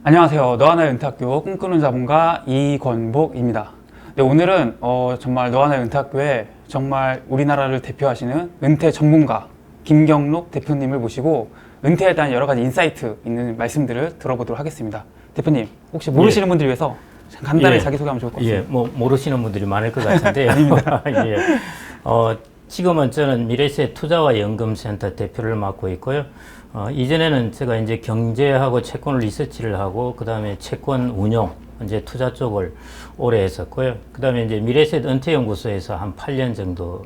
안녕하세요. 너하나의 은퇴학교 꿈꾸는 자본가 이권복입니다. 네, 오늘은 정말 너하나의 은퇴학교에 정말 우리나라를 대표하시는 은퇴 전문가 김경록 대표님을 모시고 은퇴에 대한 여러 가지 인사이트 있는 말씀들을 들어보도록 하겠습니다. 대표님, 혹시 모르시는 분들 위해서 간단히 자기소개하면 좋을 것 같습니다. 모르시는 분들이 많을 것 같은데요. 예. 지금은 저는 미래세 투자와 연금센터 대표를 맡고 있고요. 이전에는 제가 이제 경제하고 채권 리서치를 하고, 그 다음에 채권 운용, 이제 투자 쪽을 오래 했었고요. 그 다음에 이제 미래세 은퇴연구소에서 한 8년 정도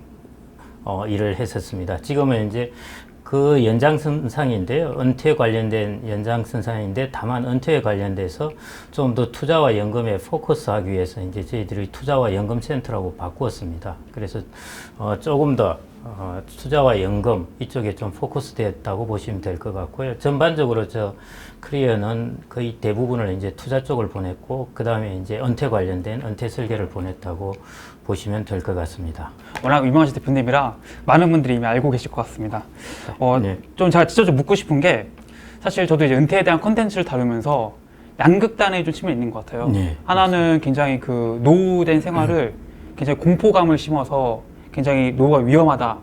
일을 했었습니다. 지금은 이제 그 연장선상인데요. 은퇴 관련된 연장선상인데, 다만 은퇴에 관련돼서 좀 더 투자와 연금에 포커스하기 위해서 이제 저희들이 투자와 연금센터라고 바꾸었습니다. 그래서 조금 더 투자와 연금 이쪽에 좀 포커스됐다고 보시면 될 것 같고요. 전반적으로 저 커리어는 거의 대부분을 이제 투자 쪽을 보냈고, 그 다음에 이제 은퇴 관련된 은퇴 설계를 보냈다고 보시면 될 것 같습니다. 워낙 유명하신 대표님이라 많은 분들이 이미 알고 계실 것 같습니다. 좀 제가 진짜 좀 묻고 싶은 게, 사실 저도 이제 은퇴에 대한 콘텐츠를 다루면서 양극단의 좀 측면이 있는 것 같아요. 하나는 굉장히 그 노후된 생활을 굉장히 공포감을 심어서 굉장히 노후가 위험하다.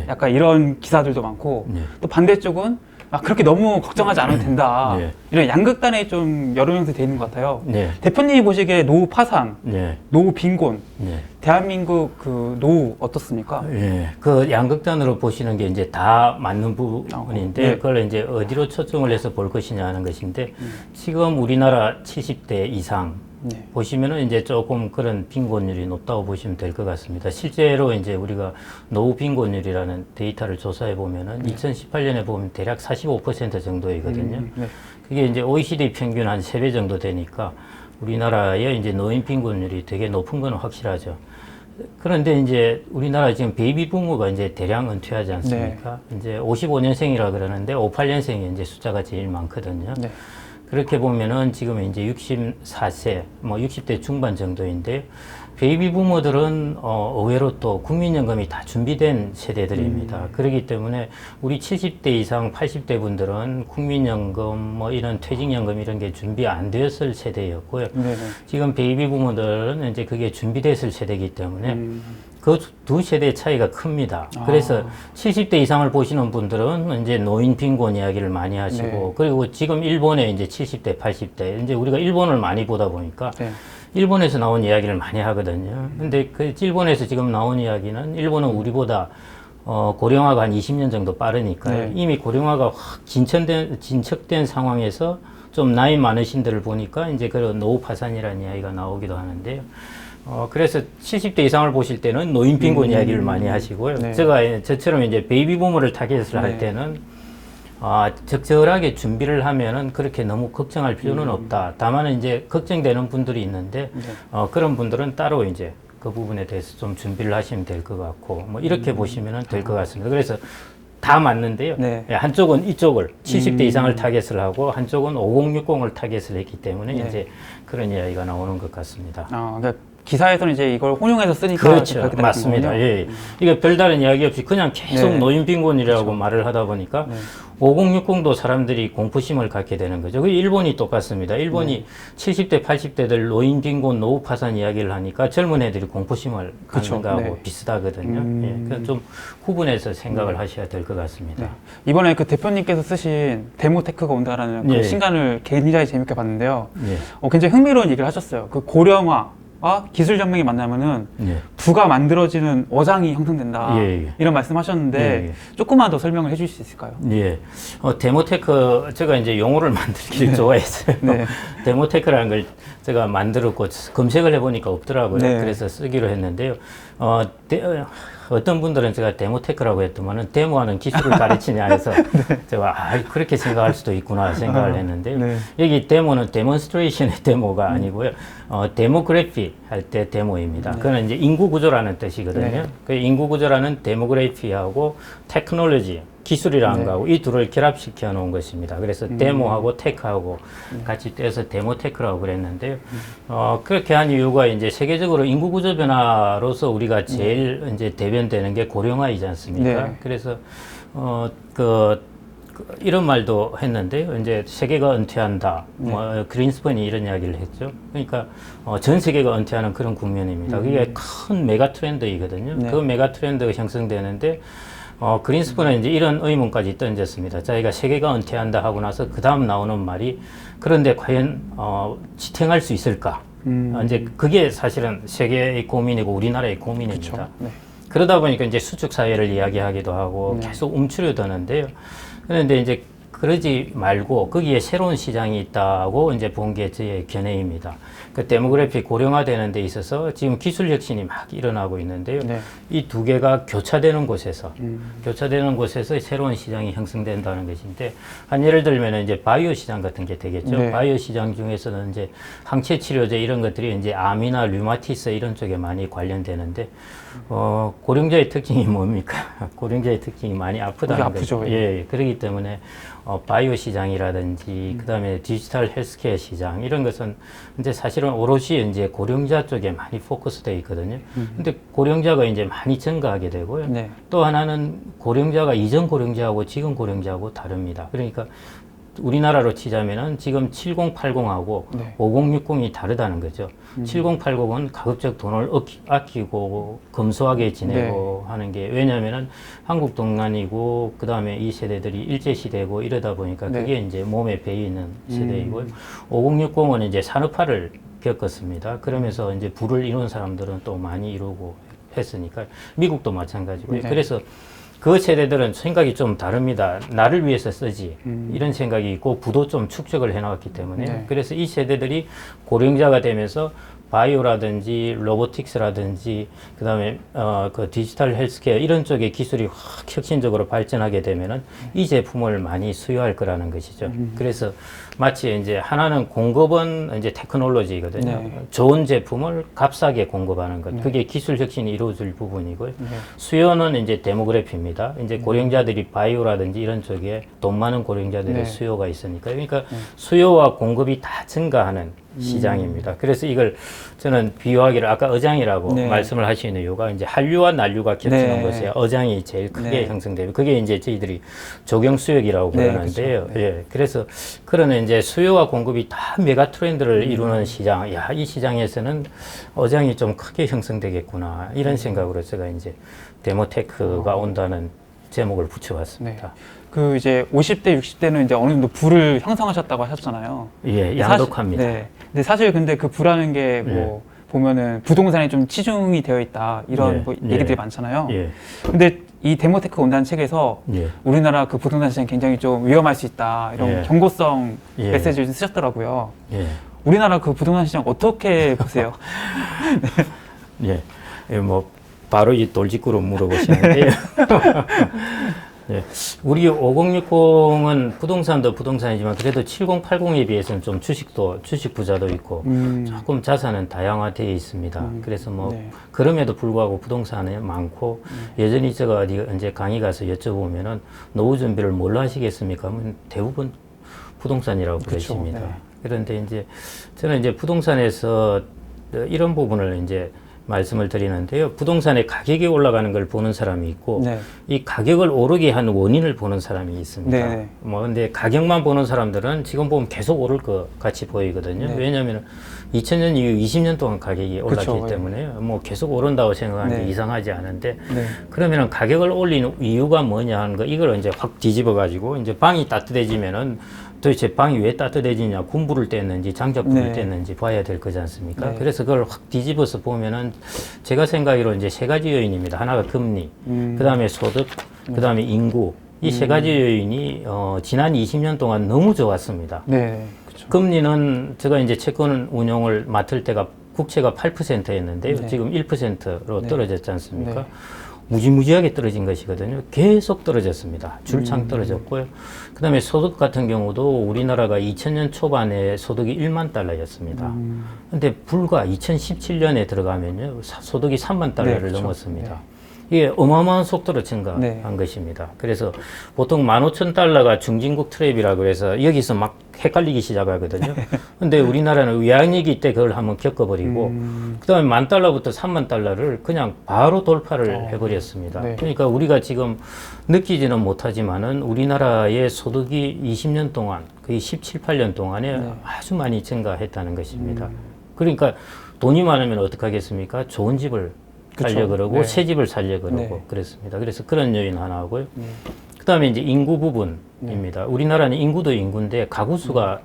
약간 이런 기사들도 많고, 또 반대쪽은 그렇게 너무 걱정하지 않아도 된다. 이런 양극단에 좀 여러 명이 돼 있는 것 같아요. 대표님이 보시기에 노후 파산, 노후 빈곤, 대한민국 그 노후 어떻습니까? 그 양극단으로 보시는 게 이제 다 맞는 부분인데, 그걸 이제 어디로 초점을 해서 볼 것이냐 하는 것인데, 지금 우리나라 70대 이상 보시면은 이제 조금 그런 빈곤율이 높다고 보시면 될 것 같습니다. 실제로 이제 우리가 노후 빈곤율이라는 데이터를 조사해 보면은 2018년에 보면 대략 45% 정도이거든요. 그게 이제 OECD 평균 한 3배 정도 되니까 우리나라의 이제 노인 빈곤율이 되게 높은 건 확실하죠. 그런데 이제 우리나라 지금 베이비 부모가 이제 대량 은퇴하지 않습니까? 이제 55년생이라 그러는데 58년생이 이제 숫자가 제일 많거든요. 그렇게 보면은 지금 이제 64세, 60대 중반 정도인데, 베이비 부모들은 의외로 또 국민연금이 다 준비된 세대들입니다. 그렇기 때문에 우리 70대 이상 80대 분들은 국민연금, 이런 퇴직연금 이런 게 준비 안 되었을 세대였고요. 지금 베이비 부모들은 이제 그게 준비됐을 세대이기 때문에 그 두 세대의 차이가 큽니다. 그래서 70대 이상을 보시는 분들은 이제 노인 빈곤 이야기를 많이 하시고, 그리고 지금 일본에 이제 70대, 80대, 이제 우리가 일본을 많이 보다 보니까 일본에서 나온 이야기를 많이 하거든요. 근데 그 일본에서 지금 나온 이야기는, 일본은 우리보다 고령화가 한 20년 정도 빠르니까요. 이미 고령화가 확 진척된 상황에서 좀 나이 많으신들을 보니까 이제 그런 노후 파산이라는 이야기가 나오기도 하는데요. 그래서 70대 이상을 보실 때는 노인 빈곤 이야기를 많이 하시고요. 저처럼 이제 베이비 부모를 타겟을 할 때는, 적절하게 준비를 하면은 그렇게 너무 걱정할 필요는 없다. 다만 이제 걱정되는 분들이 있는데, 그런 분들은 따로 이제 그 부분에 대해서 좀 준비를 하시면 될 것 같고, 이렇게 보시면 될 것 같습니다. 그래서 다 맞는데요. 한쪽은 이쪽을 70대 이상을 타겟을 하고, 한쪽은 5060을 타겟을 했기 때문에 이제 그런 이야기가 나오는 것 같습니다. 그러니까 기사에서는 이제 이걸 혼용해서 쓰니까 그렇죠. 맞습니다. 이게 별다른 이야기 없이 그냥 계속 노인 빈곤이라고 말을 하다 보니까 5060도 사람들이 공포심을 갖게 되는 거죠. 그 일본이 똑같습니다. 일본이 70대, 80대들 노인 빈곤, 노후 파산 이야기를 하니까 젊은 애들이 공포심을 갖는 거하고 비슷하거든요. 그래서 좀 구분해서 생각을 하셔야 될 것 같습니다. 이번에 그 대표님께서 쓰신 데모테크가 온다라는 그 신간을 굉장히 재밌게 봤는데요. 굉장히 흥미로운 얘기를 하셨어요. 그 고령화 기술 혁명이 만나면은 부가 만들어지는 어장이 형성된다. 이런 말씀하셨는데 조금만 더 설명을 해주실 수 있을까요? 데모테크, 제가 이제 용어를 만들기를 좋아했어요. 데모테크라는 걸 제가 만들었고 검색을 해보니까 없더라고요. 그래서 쓰기로 했는데요. 어떤 분들은 제가 데모테크라고 했더만은 데모하는 기술을 가르치냐 해서 제가 그렇게 생각할 수도 있구나 생각을 했는데요. 여기 데모는 데몬스트레이션의 데모가 아니고요. 데모그래피 할 때 데모입니다. 그거는 이제 인구 구조라는 뜻이거든요. 그 인구 구조라는 데모그래피하고 테크놀로지, 기술이라는 거하고 이 둘을 결합시켜 놓은 것입니다. 그래서 데모하고 테크하고 같이 떼서 데모테크라고 그랬는데요. 그렇게 한 이유가 이제 세계적으로 인구 구조 변화로서 우리가 제일 이제 대변되는 게 고령화이지 않습니까? 그래서 그 이런 말도 했는데요. 이제 세계가 은퇴한다. 뭐 그린스펀이 이런 이야기를 했죠. 그러니까 전 세계가 은퇴하는 그런 국면입니다. 그게 큰 메가 트렌드이거든요. 그 메가 트렌드가 형성되는데 그린스펀은 이제 이런 의문까지 던졌습니다. 자기가 세계가 은퇴한다 하고 나서 그 다음 나오는 말이 그런데 과연 지탱할 수 있을까? 이제 그게 사실은 세계의 고민이고 우리나라의 고민입니다. 네. 그러다 보니까 이제 수축 사회를 이야기하기도 하고 계속 움츠려드는데요. 그런데 이제 그러지 말고 거기에 새로운 시장이 있다고 이제 본 게 제 견해입니다. 그 데모그래피 고령화되는 데 있어서 지금 기술 혁신이 막 일어나고 있는데요. 네. 이 두 개가 교차되는 곳에서 새로운 시장이 형성된다는 것인데 한 예를 들면 이제 바이오 시장 같은 게 되겠죠. 네. 바이오 시장 중에서는 이제 항체 치료제 이런 것들이 이제 암이나 류마티스 이런 쪽에 많이 관련되는데 고령자의 특징이 뭡니까? 고령자의 특징이 많이 아프다는 거죠. 예, 그렇기 때문에 바이오 시장이라든지 그다음에 디지털 헬스케어 시장 이런 것은 이제 사실은 오롯이 이제 고령자 쪽에 많이 포커스되어 있거든요. 근데 고령자가 이제 많이 증가하게 되고요. 네. 또 하나는 고령자가 이전 고령자하고 지금 고령자하고 다릅니다. 그러니까 우리나라로 치자면은 지금 7080하고 5060이 다르다는 거죠. 7080은 가급적 돈을 아끼고 검소하게 지내고 하는 게 왜냐면은 한국 동안이고 그 다음에 이 세대들이 일제시대고 이러다 보니까 그게 이제 몸에 배어 있는 세대이고요. 5060은 이제 산업화를 겪었습니다. 그러면서 이제 부를 이룬 사람들은 또 많이 이루고 했으니까 미국도 마찬가지고요. 그래서 그 세대들은 생각이 좀 다릅니다. 나를 위해서 쓰지 이런 생각이 있고 부도 좀 축적을 해놨기 때문에 그래서 이 세대들이 고령자가 되면서 바이오라든지 로보틱스라든지 그다음에 그 디지털 헬스케어 이런 쪽의 기술이 확 혁신적으로 발전하게 되면은 이 제품을 많이 수요할 거라는 것이죠. 그래서 마치 이제 하나는 공급은 이제 테크놀로지거든요. 좋은 제품을 값싸게 공급하는 것. 그게 기술 혁신이 이루어질 부분이고요. 수요는 이제 데모그래피입니다. 이제 고령자들이 바이오라든지 이런 쪽에 돈 많은 고령자들의 수요가 있으니까. 그러니까 수요와 공급이 다 증가하는 시장입니다. 그래서 이걸 저는 비유하기를 아까 어장이라고 말씀을 하시는 이유가 이제 한류와 난류가 겹치는 곳에 어장이 제일 크게 형성되고 그게 이제 저희들이 조경 수역이라고 부르는데요. 예. 그래서 그런 이제 수요와 공급이 다 메가 트렌드를 이루는 시장. 야, 이 시장에서는 어장이 좀 크게 형성되겠구나. 이런 생각으로 제가 이제 데모테크가 온다는 제목을 붙여봤습니다. 그 이제 50대, 60대는 이제 어느 정도 부를 형성하셨다고 하셨잖아요. 예, 양독합니다. 근데 사실 근데 그 부라는 게 뭐 보면은 부동산에 좀 치중이 되어 있다 이런 뭐 얘기들이 많잖아요. 근데 이 데모테크 온다는 책에서 우리나라 그 부동산 시장이 굉장히 좀 위험할 수 있다 이런 경고성 메시지를 쓰셨더라고요. 우리나라 그 부동산 시장 어떻게 보세요? 뭐 바로 이 돌직구로 물어보시는데요. 우리 5060은 부동산도 부동산이지만 그래도 7080에 비해서는 좀 주식 부자도 있고 조금 자산은 다양화되어 있습니다. 그래서 뭐 그럼에도 불구하고 부동산이 많고 여전히 제가 어디 언제 강의 가서 여쭤보면은 노후 준비를 뭘로 하시겠습니까? 하면 대부분 부동산이라고 그러십니다. 그런데 이제 저는 이제 부동산에서 이런 부분을 이제 말씀을 드리는데요. 부동산의 가격이 올라가는 걸 보는 사람이 있고 이 가격을 오르게 한 원인을 보는 사람이 있습니다. 뭐 근데 가격만 보는 사람들은 지금 보면 계속 오를 것 같이 보이거든요. 왜냐하면 2000년 이후 20년 동안 가격이 올랐기 때문에 뭐 계속 오른다고 생각하는 게 이상하지 않은데 그러면은 가격을 올리는 이유가 뭐냐 하는 거 이걸 이제 확 뒤집어 가지고 이제 방이 따뜻해지면은 도대체 방이 왜 따뜻해지냐, 군부를 뗐는지 장작불을 뗐는지 봐야 될 거지 않습니까? 그래서 그걸 확 뒤집어서 보면은 제가 생각으로 이제 세 가지 요인입니다. 하나가 금리, 그 다음에 소득, 그 다음에 인구. 이 세 가지 요인이 지난 20년 동안 너무 좋았습니다. 금리는 제가 이제 채권 운용을 맡을 때가 국채가 8%였는데요. 지금 1%로 떨어졌지 않습니까? 무지무지하게 떨어진 것이거든요. 계속 떨어졌습니다. 줄창 떨어졌고요. 그 다음에 소득 같은 경우도 우리나라가 2000년 초반에 소득이 1만 달러였습니다. 근데 불과 2017년에 들어가면요. 소득이 3만 달러를 넘었습니다. 이게 어마어마한 속도로 증가한 네. 것입니다. 그래서 보통 15,000달러가 중진국 트랩이라고 해서 여기서 막 헷갈리기 시작하거든요. 근데 우리나라는 외환위기 때 그걸 한번 겪어버리고 그다음에 10,000달러부터 30,000달러를 그냥 바로 돌파를 해버렸습니다. 네. 그러니까 우리가 지금 느끼지는 못하지만은 우리나라의 소득이 20년 동안 거의 17, 18년 동안에 네. 아주 많이 증가했다는 것입니다. 그러니까 돈이 많으면 어떡하겠습니까? 좋은 집을 살려 그러고 네. 새 집을 살려 그러고 네. 그랬습니다. 그래서 그런 요인 하나 하고요. 그다음에 이제 인구 부분입니다. 우리나라는 인구도 인구인데 가구 수가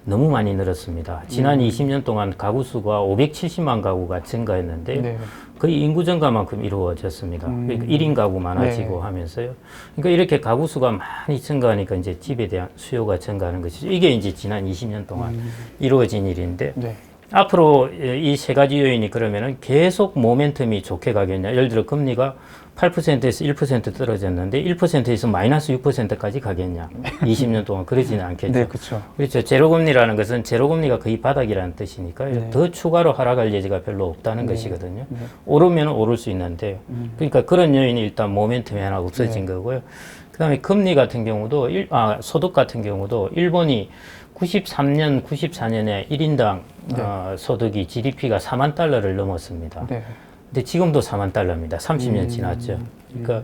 너무 많이 늘었습니다. 지난 20년 동안 가구 수가 570만 가구가 증가했는데 네. 거의 인구 증가만큼 이루어졌습니다. 그러니까 1인 가구 많아지고 네. 하면서요. 그러니까 이렇게 가구 수가 많이 증가하니까 이제 집에 대한 수요가 증가하는 것이죠. 이게 이제 지난 20년 동안 이루어진 일인데 네. 앞으로 이 세 가지 요인이 그러면은 계속 모멘텀이 좋게 가겠냐. 예를 들어 금리가 8%에서 1% 떨어졌는데 1%에서 마이너스 6%까지 가겠냐. 20년 동안 그러지는 않겠죠. 네, 그렇죠. 그렇죠. 제로금리라는 것은 제로금리가 거의 바닥이라는 뜻이니까요. 네. 더 추가로 하락할 여지가 별로 없다는 것이거든요. 오르면 오를 수 있는데 그러니까 그런 요인이 일단 모멘텀이 하나 없어진 거고요. 그다음에 금리 같은 경우도 소득 같은 경우도 일본이 93년, 94년에 1인당 소득이 GDP가 4만 달러를 넘었습니다. 네. 근데 지금도 4만 달러입니다. 30년 지났죠. 그러니까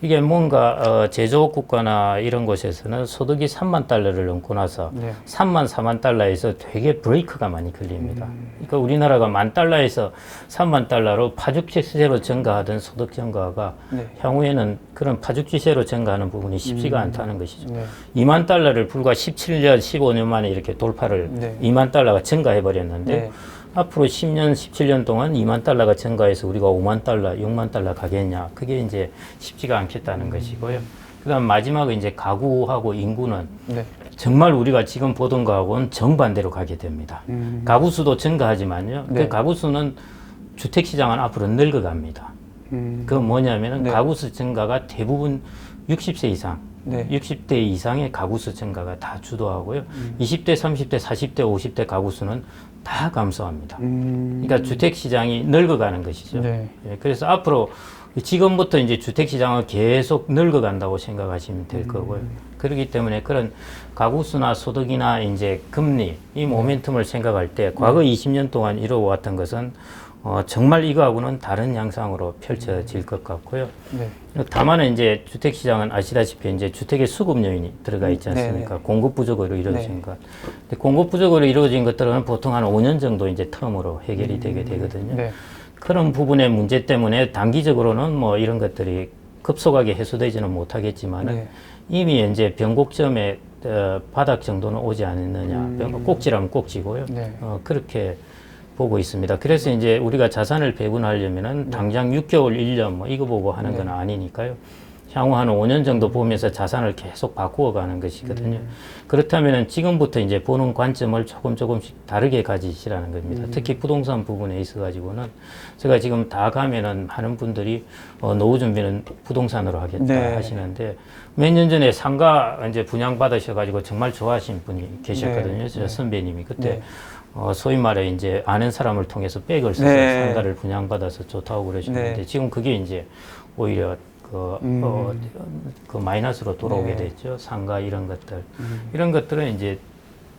이게 뭔가 제조업 국가나 이런 곳에서는 소득이 3만 달러를 넘고 나서 네. 3만, 4만 달러에서 되게 브레이크가 많이 걸립니다. 그러니까 우리나라가 10,000달러에서 3만 달러로 파죽지세로 증가하던 소득 증가가 네. 향후에는 그런 파죽지세로 증가하는 부분이 쉽지가 않다는 것이죠. 네. 2만 달러를 불과 17년, 15년 만에 이렇게 돌파를 네. 2만 달러가 증가해 버렸는데 네. 앞으로 10년, 17년 동안 2만 달러가 증가해서 우리가 5만 달러, 6만 달러 가겠냐. 그게 이제 쉽지가 않겠다는 것이고요. 그 다음 마지막은 이제 가구하고 인구는 네. 정말 우리가 지금 보던 거하고는 정반대로 가게 됩니다. 가구 수도 증가하지만요. 네. 그 가구 수는 주택 시장은 앞으로 늙어갑니다. 그건 뭐냐면은 네. 가구 수 증가가 대부분 60세 이상, 네. 60대 이상의 가구 수 증가가 다 주도하고요. 20대, 30대, 40대, 50대 가구 수는 다 감소합니다. 그러니까 주택 시장이 늙어가는 것이죠. 네. 예, 그래서 앞으로 지금부터 이제 주택 시장은 계속 늙어간다고 생각하시면 될 거고요. 그렇기 때문에 그런 가구 수나 소득이나 이제 금리 이 모멘텀을 생각할 때 과거 20년 동안 이루어왔던 것은 정말 이거하고는 다른 양상으로 펼쳐질 것 같고요. 네. 다만 이제 주택 시장은 아시다시피 이제 주택의 수급 요인이 들어가 있지 않습니까? 네. 공급 부족으로 이루어진 것. 근데 공급 부족으로 이루어진 것들은 보통 한 5년 정도 이제 텀으로 해결이 되게 되거든요. 네. 그런 부분의 문제 때문에 단기적으로는 뭐 이런 것들이 급속하게 해소되지는 못하겠지만은 네. 이미 이제 변곡점의 바닥 정도는 오지 않았느냐. 꼭지라면 꼭지고요. 네. 그렇게 보고 있습니다. 그래서 이제 우리가 자산을 배분하려면은 당장 6개월, 1년 뭐 이거 보고 하는 건 아니니까요. 향후 한 5년 정도 보면서 자산을 계속 바꾸어 가는 것이거든요. 그렇다면은 지금부터 이제 보는 관점을 조금씩 다르게 가지시라는 겁니다. 특히 부동산 부분에 있어 가지고는 제가 지금 다 가면은 많은 분들이 노후 준비는 부동산으로 하겠다 네. 하시는데 몇 년 전에 상가 이제 분양 받으셔 가지고 정말 좋아하신 분이 계셨거든요. 네. 저 선배님이 그때 네. 소위 말해 이제 아는 사람을 통해서 백을 써서 네. 상가를 분양받아서 좋다고 그러시는데 네. 지금 그게 이제 오히려 그 마이너스로 돌아오게 네. 됐죠. 상가 이런 것들. 이런 것들은 이제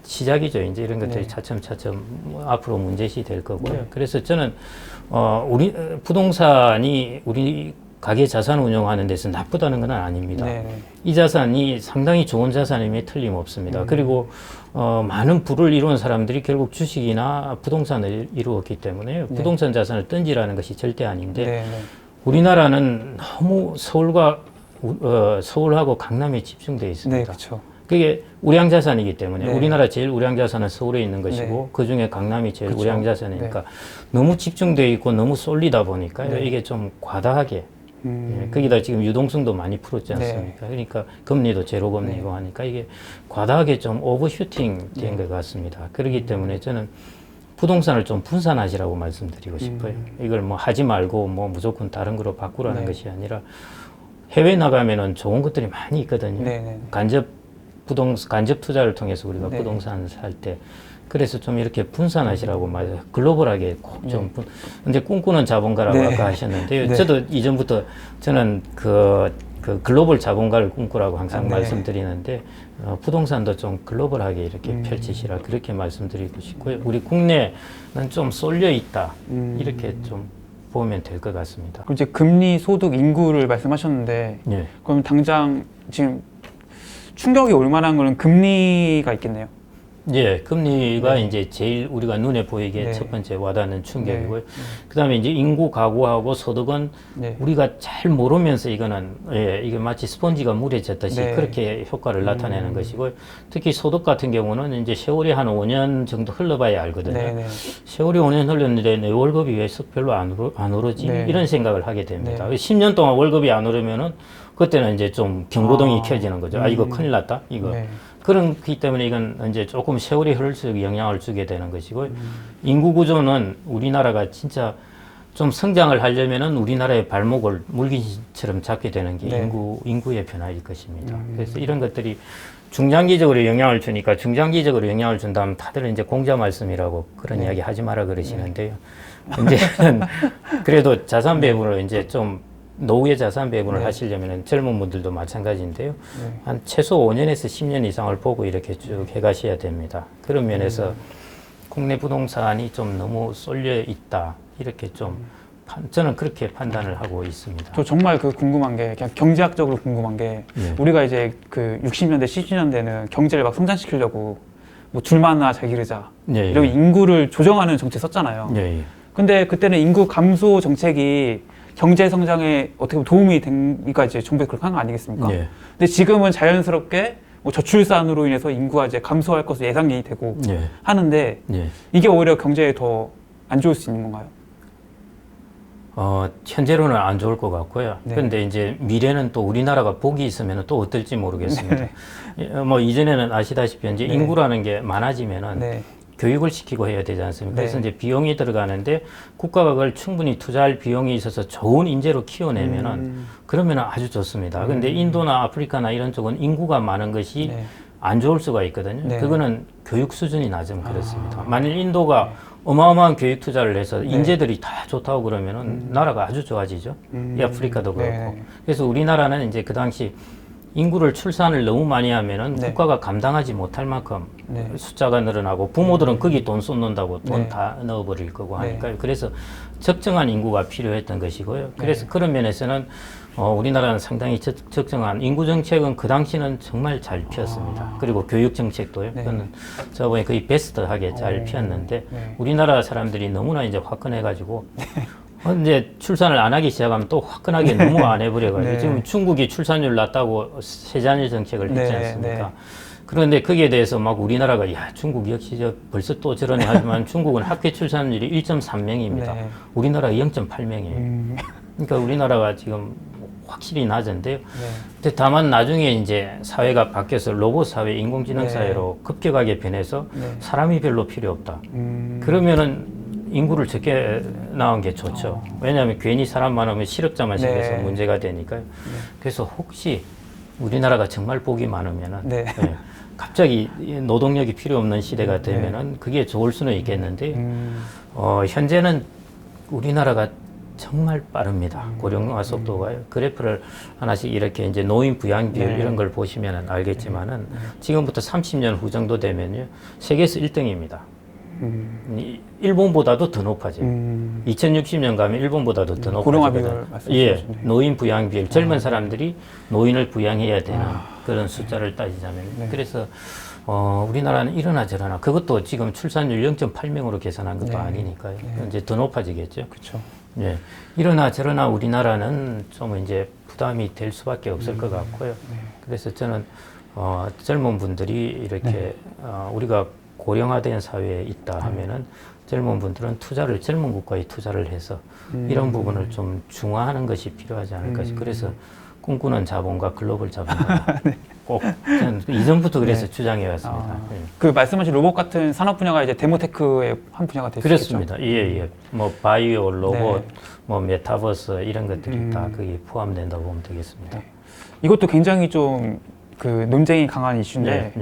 시작이죠. 이제 이런 것들이 네. 차츰차츰 앞으로 문제시 될 거고요. 그래서 저는 우리 부동산이 우리 가계 자산 운용하는 데서 나쁘다는 건 아닙니다. 네. 이 자산이 상당히 좋은 자산임에 틀림없습니다. 그리고 많은 부를 이룬 사람들이 결국 주식이나 부동산을 이루었기 때문에 부동산 자산을 던지라는 것이 절대 아닌데 네. 우리나라는 너무 서울하고 강남에 집중되어 있습니다. 네, 그렇죠. 그게 우량 자산이기 때문에 네. 우리나라 제일 우량 자산은 서울에 있는 것이고 네. 그 중에 강남이 제일 그쵸. 우량 자산이니까 너무 집중되어 있고 너무 쏠리다 보니까 네. 이게 좀 과다하게 예, 거기다 지금 유동성도 많이 풀었지 않습니까? 그러니까 금리도 제로 금리고 하니까 이게 과다하게 좀 오버슈팅 된 것 같습니다. 그렇기 때문에 저는 부동산을 좀 분산하시라고 말씀드리고 싶어요. 이걸 뭐 하지 말고 뭐 무조건 다른 거로 바꾸라는 것이 아니라 해외 나가면은 좋은 것들이 많이 있거든요. 간접 투자를 통해서 우리가 부동산을 살 때 그래서 좀 이렇게 분산하시라고 말해요. 글로벌하게 꼭 좀 근데 꿈꾸는 자본가라고 아까 하셨는데요. 저도 이전부터 저는 그 글로벌 자본가를 꿈꾸라고 항상 말씀드리는데 부동산도 좀 글로벌하게 이렇게 펼치시라 그렇게 말씀드리고 싶고요. 우리 국내는 좀 쏠려 있다 이렇게 좀 보면 될 것 같습니다. 그럼 이제 금리, 소득, 인구를 말씀하셨는데 그럼 당장 지금 충격이 올 만한 거는 금리가 있겠네요. 예, 금리가 이제 제일 우리가 눈에 보이게 첫 번째 와닿는 충격이고요. 그다음에 이제 인구 가구하고 소득은 우리가 잘 모르면서 이거는 이게 마치 스펀지가 물에 젖듯이 그렇게 효과를 나타내는 것이고요. 특히 소득 같은 경우는 이제 세월이 한 5년 정도 흘러봐야 알거든요. 세월이 5년 흘렀는데 내 월급이 왜 별로 안 오르지? 이런 생각을 하게 됩니다. 10년 동안 월급이 안 오르면은 그때는 이제 좀 경고등이 켜지는 거죠. 이거 큰일 났다. 이거. 그렇기 때문에 이건 이제 조금 세월이 흐를수록 영향을 주게 되는 것이고요. 인구 구조는 우리나라가 진짜 좀 성장을 하려면은 우리나라의 발목을 물기처럼 잡게 되는 게 인구의 변화일 것입니다. 그래서 이런 것들이 중장기적으로 영향을 주니까 중장기적으로 영향을 준다면 다들 이제 공자 말씀이라고 그런 이야기 하지 마라 그러시는데요. 이제는 그래도 자산 배분을 이제 좀 노후의 자산 배분을 하시려면 젊은 분들도 마찬가지인데요. 한 최소 5년에서 10년 이상을 보고 이렇게 쭉 해가셔야 됩니다. 그런 면에서 국내 부동산이 좀 너무 쏠려 있다. 이렇게 좀 저는 그렇게 판단을 하고 있습니다. 저 정말 궁금한 게 그냥 경제학적으로 궁금한 게 우리가 이제 60년대, 70년대는 경제를 막 성장시키려고 뭐 줄만나 잘 기르자 이런 인구를 조정하는 정책 썼잖아요. 근데 그때는 인구 감소 정책이 경제 성장에 어떻게 보면 도움이 되니까 이제 정부에서 그렇게 한 거 아니겠습니까? 근데 지금은 자연스럽게 뭐 저출산으로 인해서 인구가 이제 감소할 것으로 예상이 되고 하는데 이게 오히려 경제에 더 안 좋을 수 있는 건가요? 현재로는 안 좋을 것 같고요. 그런데 이제 미래는 또 우리나라가 복이 있으면 또 어떨지 모르겠습니다. 뭐 이전에는 아시다시피 이제 인구라는 게 많아지면은 교육을 시키고 해야 되지 않습니까? 그래서 이제 비용이 들어가는데 국가가 그걸 충분히 투자할 비용이 있어서 좋은 인재로 키워내면은 그러면은 아주 좋습니다. 근데 인도나 아프리카나 이런 쪽은 인구가 많은 것이 안 좋을 수가 있거든요. 그거는 교육 수준이 낮으면 그렇습니다. 만일 인도가 어마어마한 교육 투자를 해서 인재들이 다 좋다고 그러면은 나라가 아주 좋아지죠. 이 아프리카도 그렇고. 그래서 우리나라는 이제 그 당시 인구를 출산을 너무 많이 하면은 국가가 감당하지 못할 만큼 숫자가 늘어나고 부모들은 거기 돈 쏟는다고 돈 다 넣어버릴 거고 하니까요. 그래서 적정한 인구가 필요했던 것이고요. 그래서 그런 면에서는 우리나라는 상당히 적정한 인구 정책은 그 당시는 정말 잘 피었습니다. 그리고 교육 정책도요. 그거는 제가 보기엔 거의 베스트하게 잘 피었는데 우리나라 사람들이 너무나 이제 화끈해가지고 이제 출산을 안 하기 시작하면 또 화끈하게 너무 안 해버려가지고 지금 중국이 출산율 낮다고 세자녀 정책을 했지 않습니까? 그런데 거기에 대해서 막 우리나라가 야 중국 역시 벌써 또 저러네 하지만 중국은 학교 출산율이 1.3명입니다. 우리나라가 0.8명이에요. 그러니까 우리나라가 지금 확실히 낮은데요. 근데 다만 나중에 이제 사회가 바뀌어서 로봇 사회, 인공지능 사회로 급격하게 변해서 사람이 별로 필요 없다. 그러면은 인구를 적게 낳은 게 좋죠. 왜냐하면 괜히 사람 많으면 실업자만 생겨서 문제가 되니까요. 그래서 혹시 우리나라가 정말 복이 많으면은 갑자기 노동력이 필요 없는 시대가 되면은 그게 좋을 수는 있겠는데 현재는 우리나라가 정말 빠릅니다. 고령화 속도가요. 그래프를 하나씩 이렇게 이제 노인 부양 비율 이런 걸 보시면 알겠지만은 지금부터 30년 후 정도 되면요 세계에서 1등입니다. 일본보다도 더 높아져요. 2060년 가면 일본보다도 더 높아져요. 고령화 비율 말씀하시죠. 노인 부양 비율. 젊은 사람들이 노인을 부양해야 되는 그런 숫자를 따지자면. 그래서 우리나라는 이러나 저러나 그것도 지금 출산율 0.8명으로 계산한 것도 아니니까요. 이제 더 높아지겠죠. 그렇죠. 예. 이러나 저러나 우리나라는 좀 이제 부담이 될 수밖에 없을 것 같고요. 그래서 저는 젊은 분들이 이렇게 우리가 고령화된 사회에 있다 하면은 젊은 분들은 젊은 국가에 투자를 해서 이런 부분을 좀 중화하는 것이 필요하지 않을까 싶어요. 그래서 꿈꾸는 자본과 글로벌 자본가 꼭 저는 이전부터 그래서 주장해 왔습니다. 그 말씀하신 로봇 같은 산업 분야가 이제 데모테크의 한 분야가 될 수 있겠죠? 그렇습니다. 예. 뭐 바이오, 로봇, 뭐 메타버스 이런 것들이 다 거기에 포함된다고 보면 되겠습니다. 이것도 굉장히 좀 논쟁이 강한 이슈인데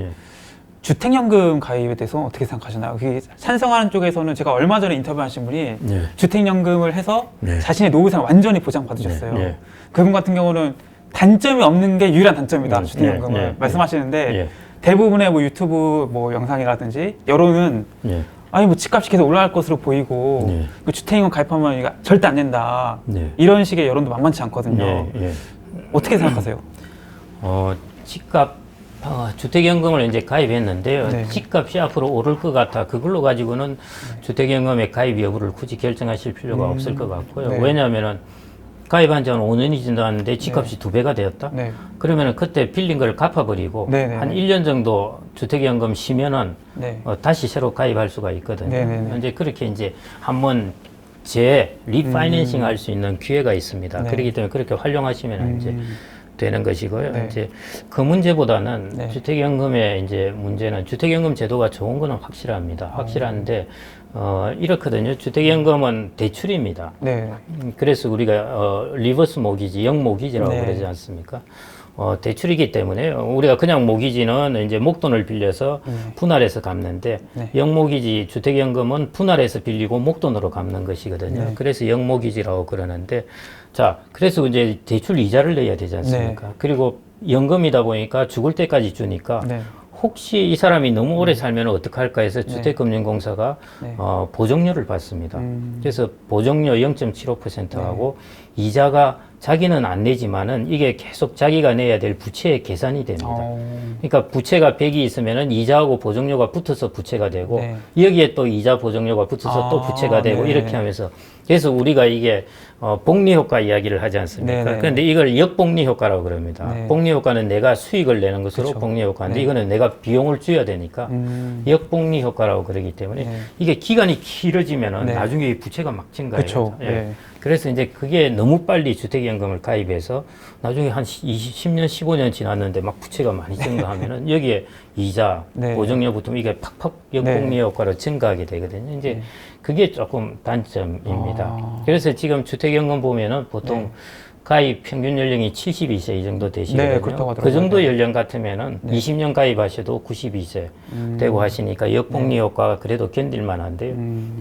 주택연금 가입에 대해서 어떻게 생각하시나요? 그게 찬성하는 쪽에서는 제가 얼마 전에 인터뷰하신 분이 네. 주택연금을 해서 네. 자신의 노후생을 완전히 보장받으셨어요. 네. 네. 그분 같은 경우는 단점이 없는 게 유일한 단점이다. 네. 주택연금을 네. 말씀하시는데 네. 대부분의 뭐 유튜브 뭐 영상이라든지 여론은 네. 아니 뭐 집값이 계속 올라갈 것으로 보이고 네. 그 주택연금 가입하면 이거 절대 안 된다. 네. 이런 식의 여론도 만만치 않거든요. 네. 네. 어떻게 생각하세요? 집값 주택연금을 이제 가입했는데요. 네. 집값이 앞으로 오를 것 같아. 그걸로 가지고는 주택연금의 가입 여부를 굳이 결정하실 필요가 없을 것 같고요. 네. 왜냐하면은 가입한 지 한 5년이 지났는데 집값이 2배가 되었다. 네. 그러면은 그때 빌린 걸 갚아버리고 네, 네, 한 네. 1년 정도 주택연금 쉬면은 네. 다시 새로 가입할 수가 있거든요. 네, 네, 네. 이제 그렇게 이제 한번 리파이낸싱 할 수 있는 기회가 있습니다. 네. 그렇기 때문에 그렇게 활용하시면 이제 되는 것이고요. 네. 이제 그 문제보다는 네. 주택연금의 이제 문제는 주택연금 제도가 좋은 거는 확실합니다. 확실한데 이렇거든요. 주택연금은 대출입니다. 네. 그래서 우리가 리버스 모기지, 영모기지라고 네. 그러지 않습니까? 대출이기 때문에 우리가 그냥 모기지는 이제 목돈을 빌려서 분할해서 갚는데 네. 영모기지 주택연금은 분할해서 빌리고 목돈으로 갚는 것이거든요. 네. 그래서 영모기지라고 그러는데 자, 그래서 이제 대출 이자를 내야 되지 않습니까? 그리고 연금이다 보니까 죽을 때까지 주니까 네. 혹시 이 사람이 너무 오래 살면 어떡할까 해서 주택금융공사가 네. 보정료를 받습니다. 그래서 보정료 0.75%하고 이자가 자기는 안 내지만은 이게 계속 자기가 내야 될 부채의 계산이 됩니다. 그러니까 부채가 100이 있으면은 이자하고 보정료가 붙어서 부채가 되고 네. 여기에 또 이자 보정료가 붙어서 또 부채가 되고 네. 이렇게 하면서 그래서 우리가 이게 복리 효과 이야기를 하지 않습니까? 네. 그런데 이걸 역복리 효과라고 그럽니다. 네. 복리 효과는 내가 수익을 내는 것으로 그쵸. 복리 효과인데 네. 이거는 내가 비용을 줘야 되니까 역복리 효과라고 그러기 때문에 네. 이게 기간이 길어지면은 네. 나중에 이 부채가 막 증가해요. 그쵸. 예. 네. 그래서 이제 그게 너무 빨리 주택연금을 가입해서 나중에 한 10년, 15년 지났는데 막 부채가 많이 증가하면은 여기에 이자, 네. 보정료 붙으면 이게 팍팍 역복리 효과로 증가하게 되거든요. 이제 그게 조금 단점입니다. 그래서 지금 주택연금 보면은 보통 가입 평균 연령이 72세 이 정도 되시거든요. 네, 그렇다고 그 하더라고요. 정도 네. 연령 같으면은 20년 가입하셔도 92세 되고 하시니까 역복리 효과가 그래도 견딜만 한데요.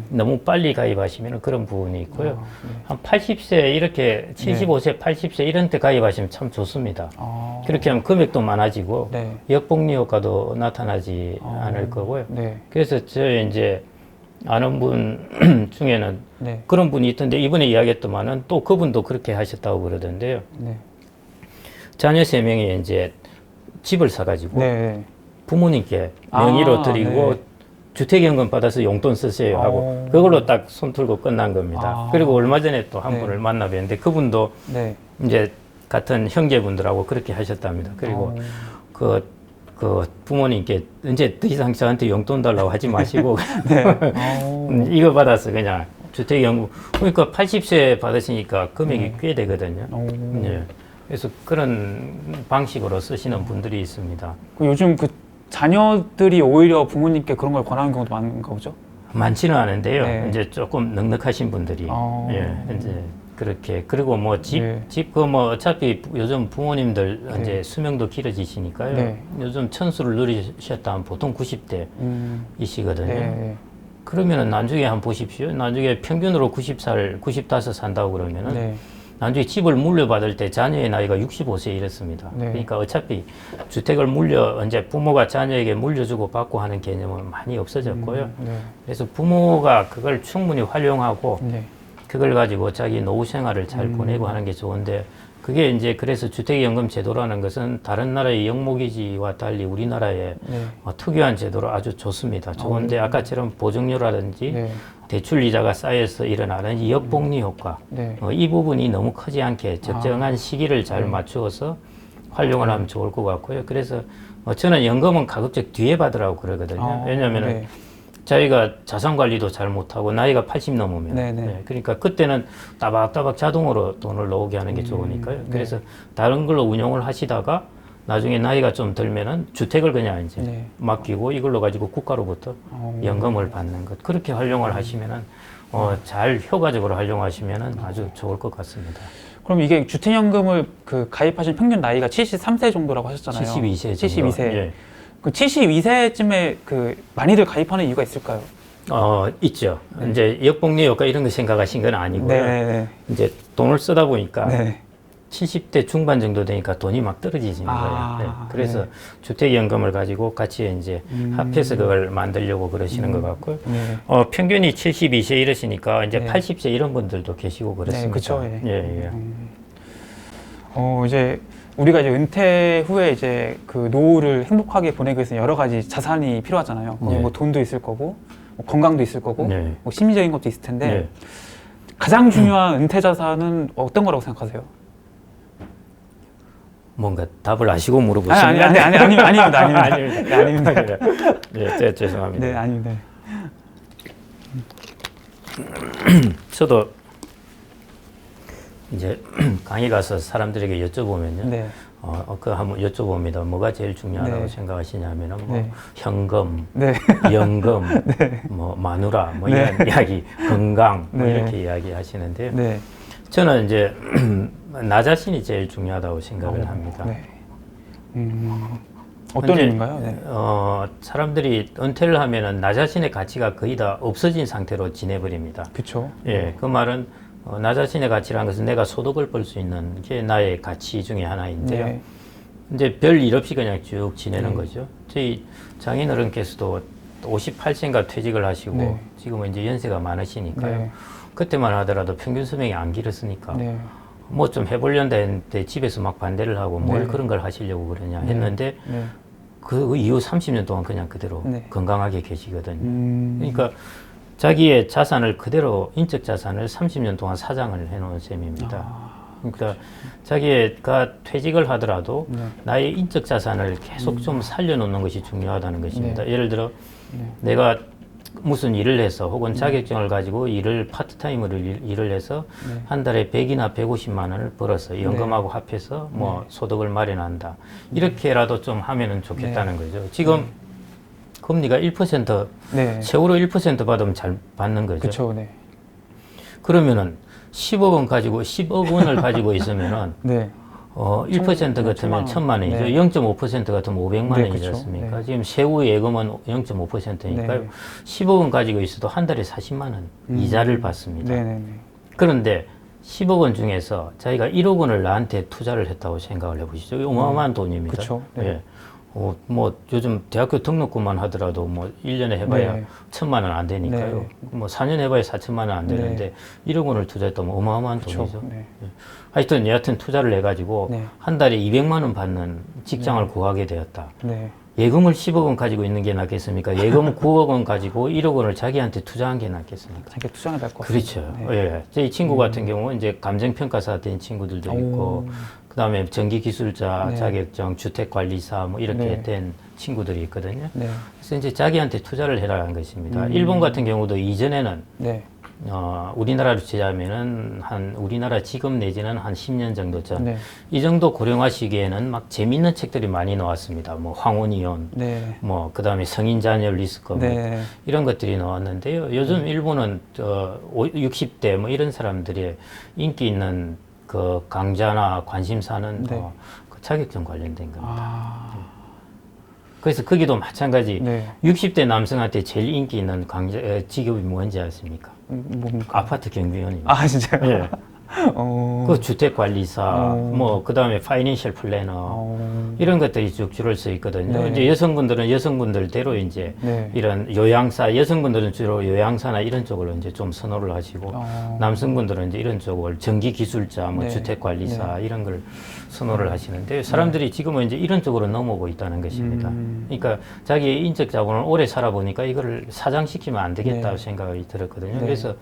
너무 빨리 가입하시면 그런 부분이 있고요. 한 80세 이렇게 75세, 80세 이런 때 가입하시면 참 좋습니다. 그렇게 하면 금액도 많아지고 네. 역복리 효과도 나타나지 않을 거고요. 네. 그래서 저희 이제 아는 분 중에는 네. 그런 분이 있던데 이번에 이야기했더만은 또 그분도 그렇게 하셨다고 그러던데요. 네. 자녀 3명이 이제 집을 사가지고 네. 부모님께 명의로 드리고 네. 주택연금 받아서 용돈 쓰세요 하고 그걸로 딱 손 틀고 끝난 겁니다. 그리고 얼마 전에 또 한 네. 분을 만나 뵀는데 그분도 네. 이제 같은 형제분들하고 그렇게 하셨답니다. 그리고 그 부모님께 이제 더 이상 저한테 용돈 달라고 하지 마시고 이거 받아서 그냥 주택연금 그러니까 80세 받으시니까 금액이 꽤 되거든요. 예. 그래서 그런 방식으로 쓰시는 분들이 있습니다. 요즘 그 자녀들이 오히려 부모님께 그런 걸 권하는 경우도 많은가 보죠? 많지는 않은데요. 네. 이제 조금 넉넉하신 분들이 예, 이제 그렇게 그리고 뭐 네. 집 그 뭐 어차피 요즘 부모님들 이제 수명도 길어지시니까요. 네. 요즘 천수를 누리셨다 하면 보통 90대이시거든요. 네. 그러면은 나중에 한번 보십시오. 나중에 평균으로 90살, 95 산다고 그러면은 네. 나중에 집을 물려받을 때 자녀의 나이가 65세 이렇습니다. 네. 그러니까 어차피 주택을 이제 부모가 자녀에게 물려주고 받고 하는 개념은 많이 없어졌고요. 네. 그래서 부모가 그걸 충분히 활용하고 네. 그걸 가지고 자기 노후 생활을 잘 보내고 하는 게 좋은데 그게 이제 그래서 주택연금 제도라는 것은 다른 나라의 영모기지와 달리 우리나라의 특유한 제도로 아주 좋습니다. 좋은데 아까처럼 보정료라든지 네. 대출 이자가 쌓여서 일어나는 이 역복리 효과 네. 이 부분이 너무 크지 않게 적정한 시기를 잘 맞추어서 활용을 하면 좋을 것 같고요. 그래서 저는 연금은 가급적 뒤에 받으라고 그러거든요. 왜냐하면은 네. 자기가 자산 관리도 잘 못하고 나이가 80 넘으면 네네. 그러니까 그때는 따박따박 자동으로 돈을 넣게 하는 게 좋으니까요. 그래서 다른 걸로 운용을 하시다가 나중에 나이가 좀 들면은 주택을 그냥 이제 맡기고 이걸로 가지고 국가로부터 연금을 받는 것 그렇게 활용을 하시면은 잘 효과적으로 활용하시면은 아주 좋을 것 같습니다. 그럼 이게 주택연금을 그 가입하신 평균 나이가 73세 정도라고 하셨잖아요. 72세 정도. 72세. 예. 그 72세쯤에 그 많이들 가입하는 이유가 있을까요? 있죠. 이제 역복리 효과 이런 거 생각하신 건 아니고요. 네. 이제 돈을 쓰다 보니까 네. 70대 중반 정도 되니까 돈이 막 떨어지는 거예요. 네. 그래서 네. 주택연금을 가지고 같이 이제 합해서 그걸 만들려고 그러시는 것 같고요. 네. 평균이 72세 이러시니까 이제 네. 80세 이런 분들도 계시고 그렇습니다. 네, 그쵸. 예. 예. 이제 우리가 이제 은퇴 후에 이제 그 노후를 행복하게 보내기 위해서 여러 가지 자산이 필요하잖아요. 네. 뭐 돈도 있을 거고, 뭐 건강도 있을 거고, 네. 뭐 심리적인 것도 있을 텐데 네. 가장 중요한 은퇴 자산은 어떤 거라고 생각하세요? 뭔가 답을 아시고 물어보시면 아닙니다. 네, 죄송합니다. 네, 아닙니다. 저도 이제 강의 가서 사람들에게 여쭤보면요. 네. 그 한번 여쭤봅니다. 뭐가 제일 중요하다고 네. 생각하시냐면은 뭐 네. 현금, 네. 연금, 뭐 마누라, 뭐 이런 이야기, 건강 뭐 네. 이렇게 이야기하시는데요. 네. 저는 이제 나 자신이 제일 중요하다고 생각을 합니다. 네. 어떤 의미인가요? 네. 사람들이 은퇴를 하면은 나 자신의 가치가 거의 다 없어진 상태로 지내버립니다. 그렇죠. 예, 그 말은 나 자신의 가치라는 것은 내가 소득을 벌 수 있는 게 나의 가치 중에 하나인데요. 네. 이제 별 일 없이 그냥 쭉 지내는 네. 거죠. 저희 장인어른께서도 58세인가 퇴직을 하시고 네. 지금은 이제 연세가 많으시니까요. 네. 그때만 하더라도 평균 수명이 안 길었으니까 네. 뭐 좀 해보려다 했는데 집에서 막 반대를 하고 뭘 네. 그런 걸 하시려고 그러냐 했는데 네. 그 이후 30년 동안 그냥 그대로 네. 건강하게 계시거든요. 그러니까 그러니까 자기의 자산을 그대로 인적 자산을 30년 동안 사장을 해놓은 셈입니다. 그러니까 자기가 퇴직을 하더라도 네. 나의 인적 자산을 계속 좀 살려놓는 것이 중요하다는 것입니다. 네. 예를 들어 내가 무슨 일을 해서 혹은 자격증을 가지고 일을 파트타임으로 일을 해서 한 달에 100이나 150만 원을 벌어서 연금하고 합해서 뭐 소득을 마련한다. 이렇게라도 좀 하면은 좋겠다는 거죠. 지금 금리가 1% 네. 세후로 1% 받으면 잘 받는 거죠. 그렇죠. 네. 그러면은 10억 원 가지고 10억 원을 가지고 있으면은 네. 1% 같으면 1,000만 원이죠. 네. 0.5% 같으면 500만 네, 원이지 그쵸. 않습니까? 네. 지금 세후 예금은 0.5%니까요. 네. 10억 원 가지고 있어도 한 달에 40만 원 이자를 받습니다. 네, 네, 네. 그런데 10억 원 중에서 자기가 1억 원을 나한테 투자를 했다고 생각을 해보시죠. 이거 어마어마한 돈입니다. 그쵸. 네. 예. 뭐 요즘 대학교 등록금만 하더라도 뭐 1년에 해봐야 네. 1,000만 원 안 되니까요. 뭐 4년 해봐야 4천만 원 안 되는데 1억 원을 투자했다면 어마어마한 그쵸. 돈이죠. 네. 하여튼 여하튼 투자를 해가지고 네. 한 달에 200만 원 받는 직장을 구하게 되었다. 네. 예금을 10억 원 가지고 있는 게 낫겠습니까? 예금 9억 원 가지고 1억 원을 자기한테 투자한 게 낫겠습니까? 자기가 투자를 할것 같아요. 그렇죠. 네. 예. 제 친구 같은 경우 이제 감정평가사 된 친구들도 있고, 그 다음에 전기기술자 네. 자격증, 주택관리사 뭐 이렇게 네. 된 친구들이 있거든요. 네. 그래서 이제 자기한테 투자를 해라는 것입니다. 일본 같은 경우도 이전에는 네. 우리나라로 치자면은 우리나라 지금 내지는 한 10년 정도 전, 네. 이 정도 고령화시기에는 막 재밌는 책들이 많이 나왔습니다. 뭐 황혼이혼, 네. 뭐 그다음에 성인 자녀 리스크, 뭐 네. 이런 것들이 나왔는데요. 요즘 일본은 60대 뭐 이런 사람들이 인기 있는 그 강좌나 관심사는 네. 그 자격증 관련된 겁니다. 아. 그래서 거기도 마찬가지. 네. 60대 남성한테 제일 인기 있는 직업이 뭔지 아십니까? 뭡니까? 아파트 경비원입니다. 아, 진짜요? 예. 그 주택관리사, 뭐 그다음에 파이낸셜 플래너 이런 것들이 쭉 줄을 서 있거든요. 네. 이제 여성분들은 여성분들대로 이제 네. 이런 요양사, 여성분들은 주로 요양사나 이런 쪽을 이제 좀 선호를 하시고 남성분들은 이제 이런 쪽을 전기기술자, 뭐 네. 주택관리사 이런 걸 선호를 하시는데 사람들이 지금은 이제 이런 쪽으로 넘어오고 있다는 것입니다. 그러니까 자기의 인적 자본을 오래 살아보니까 이거를 사장시키면 안 되겠다고 네. 생각이 들었거든요. 네. 그래서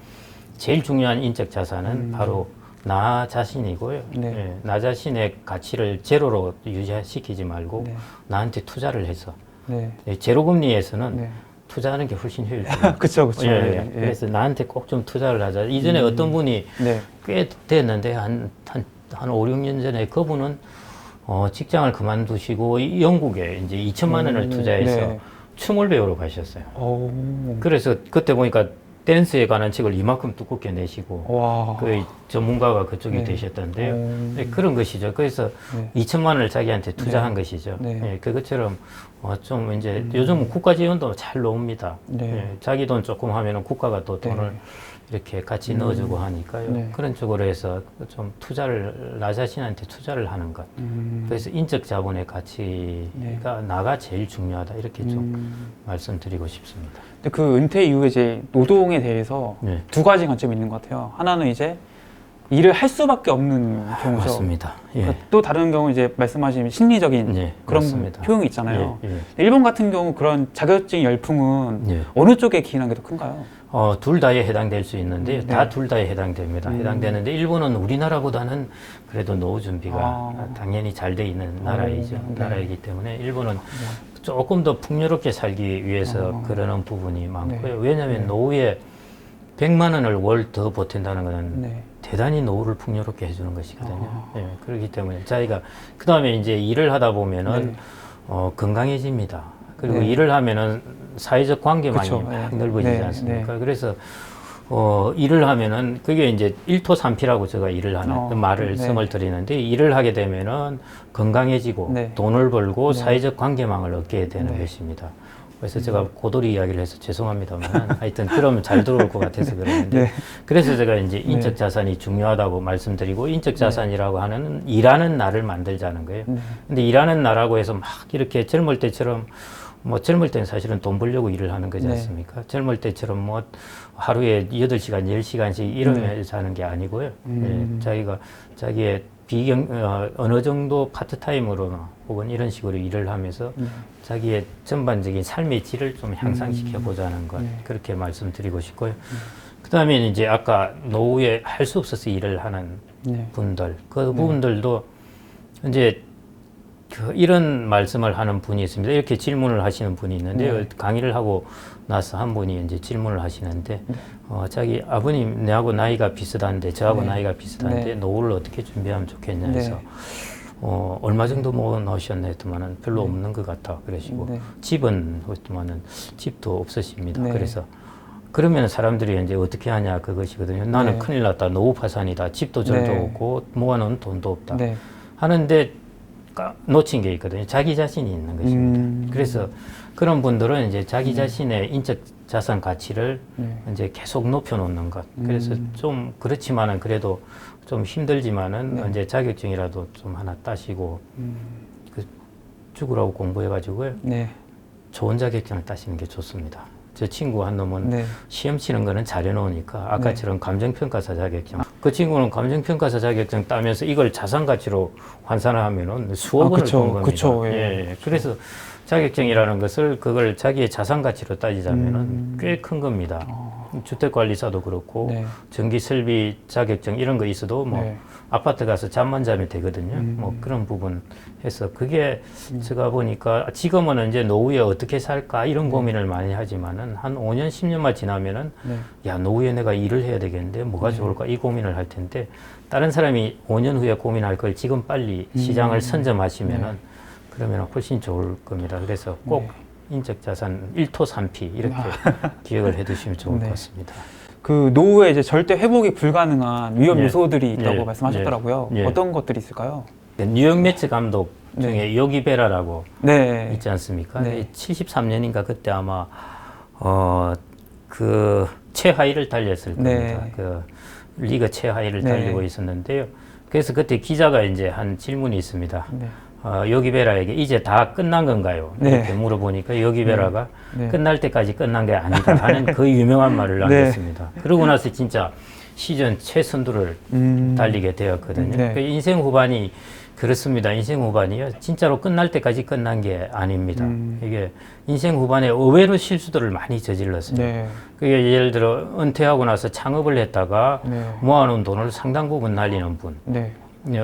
제일 중요한 인적 자산은 바로 나 자신이고요. 네. 예, 나 자신의 가치를 제로로 유지시키지 말고 네. 나한테 투자를 해서 네. 제로금리에서는 네. 투자하는 게 훨씬 효율적이에요. 그쵸, 그쵸. 예, 예. 예, 예. 그래서 나한테 꼭 좀 투자를 하자. 이전에 어떤 분이 네. 꽤 됐는데 한 5, 6년 전에 그분은 직장을 그만두시고 영국에 이제 2천만 원을 투자해서 네. 춤을 배우러 가셨어요. 오. 그래서 그때 보니까 댄스에 관한 책을 이만큼 두껍게 내시고 와. 그 전문가가 그쪽이 네. 되셨던데요. 네, 그런 것이죠. 그래서 2천만 원을 자기한테 투자한 것이죠. 네. 예, 그것처럼 좀 이제 요즘 국가 지원도 잘 나옵니다. 네. 예, 자기 돈 조금 하면은 국가가 또 돈을 네. 이렇게 같이 넣어주고 하니까요. 네. 그런 쪽으로 해서 좀 투자를 나 자신한테 투자를 하는 것. 그래서 인적 자본의 가치가 나가 제일 중요하다 이렇게 좀 말씀드리고 싶습니다. 근데 그 은퇴 이후에 이제 노동에 대해서 네. 두 가지 관점이 있는 것 같아요. 하나는 이제 일을 할 수밖에 없는 경우죠. 맞습니다. 예. 그러니까 또 다른 경우 이제 말씀하신 심리적인 예, 그런 맞습니다. 효용이 있잖아요. 예, 예. 일본 같은 경우 그런 자격증 열풍은 예. 어느 쪽에 기인한 게 더 큰가요? 둘 다에 해당될 수 있는데 네. 다 둘 다에 해당됩니다. 해당되는데 일본은 우리나라보다는 그래도 노후 준비가 당연히 잘 돼 있는 나라이죠. 네. 나라이기 때문에 일본은 조금 더 풍요롭게 살기 위해서 그러는 부분이 많고요. 왜냐하면 노후에 100만 원을 월 더 보탠다는 것은 네. 대단히 노후를 풍요롭게 해주는 것이거든요. 예, 그렇기 때문에 자기가 그 다음에 이제 일을 하다 보면은 건강해집니다. 그리고 네. 일을 하면은 사회적 관계망이 그쵸. 막 네. 넓어지지 네. 않습니까? 그래서 일을 하면은 그게 이제 일토삼피라고 제가 일을 하는 그 말을 네. 성을 드리는데 일을 하게 되면은 건강해지고 네. 돈을 벌고 네. 사회적 관계망을 얻게 되는 네. 것입니다. 그래서 제가 고돌이 이야기를 해서 죄송합니다만 하여튼 그러면 잘 들어올 것 같아서 그러는데 네. 그래서 제가 이제 인적 네. 자산이 중요하다고 말씀드리고 인적 자산이라고 하는 일하는 나를 만들자는 거예요. 네. 근데 일하는 나라고 해서 막 이렇게 젊을 때처럼 뭐 젊을 때는 사실은 돈 벌려고 일을 하는 거지 네. 않습니까? 젊을 때처럼 뭐 하루에 8시간, 10시간씩 이러면서 하는 게 아니고요. 예, 자기가 자기의 어느 정도 파트타임으로나 혹은 이런 식으로 일을 하면서 자기의 전반적인 삶의 질을 좀 향상시켜 보자는 것 그렇게 말씀드리고 싶고요. 그 다음에 이제 아까 노후에 할 수 없어서 일을 하는 분들 그 부분들도 이제 이런 말씀을 하는 분이 있습니다. 이렇게 질문을 하시는 분이 있는데요. 강의를 하고 나서 한 분이 이제 질문을 하시는데, 자기 아버님 내하고 나이가 비슷한데, 저하고 나이가 비슷한데, 노후를 어떻게 준비하면 좋겠냐 해서, 얼마 정도 모아놓으셨나 했더만은 별로 없는 것 같아. 그러시고, 집은 했더만은 집도 없으십니다. 그래서, 그러면 사람들이 이제 어떻게 하냐 그것이거든요. 나는 큰일 났다. 노후 파산이다. 집도 절도 없고, 모아놓은 돈도 없다. 하는데, 놓친 게 있거든요. 자기 자신이 있는 것입니다. 그래서 그런 분들은 이제 자기 자신의 인적 자산 가치를 이제 계속 높여놓는 것. 그래서 좀 그렇지만은 그래도 좀 힘들지만은 이제 자격증이라도 좀 하나 따시고 죽으라고 공부해가지고요. 좋은 자격증을 따시는 게 좋습니다. 제 친구 한 놈은 시험 치는 거는 잘해놓으니까 아까처럼 감정평가사 자격증. 그 친구는 감정평가사 자격증 따면서 이걸 자산가치로 환산을 하면은 수억 원을 번 겁니다. 그쵸, 예. 그래서 자격증이라는 것을 그걸 자기의 자산가치로 따지자면은 꽤 큰 겁니다. 주택관리사도 그렇고 전기설비 자격증 이런 거 있어도 뭐 아파트 가서 잠만 자면 되거든요. 뭐 그런 부분 해서 그게 제가 보니까 지금은 이제 노후에 어떻게 살까 이런 고민을 많이 하지만은 한 5년, 10년만 지나면은 야, 노후에 내가 일을 해야 되겠는데 뭐가 좋을까 이 고민을 할 텐데 다른 사람이 5년 후에 고민할 걸 지금 빨리 시장을 선점하시면은 그러면 훨씬 좋을 겁니다. 그래서 꼭 인적 자산 1토 3피 이렇게 기억을 해 두시면 좋을 것 같습니다. 그 노후에 이제 절대 회복이 불가능한 위험 요소들이 있다고 말씀하셨더라고요. 어떤 것들이 있을까요? 뉴욕 매츠 감독 중에 요기 베라라고 있지 않습니까? 73년인가 그때 아마 그 최하위를 달렸을 겁니다. 그 리그 최하위를 달리고 있었는데요. 그래서 그때 기자가 이제 한 질문이 있습니다. 요기베라에게 이제 다 끝난 건가요? 이렇게 물어보니까 요기베라가 끝날 때까지 끝난 게 아니다 하는 그 유명한 말을 남겼습니다. 그러고 나서 진짜 시즌 최선두를 달리게 되었거든요. 그 인생 후반이 그렇습니다. 인생 후반이요. 진짜로 끝날 때까지 끝난 게 아닙니다. 이게 인생 후반에 의외로 실수들을 많이 저질렀어요. 그게 예를 들어 은퇴하고 나서 창업을 했다가 모아놓은 돈을 상당 부분 날리는 분.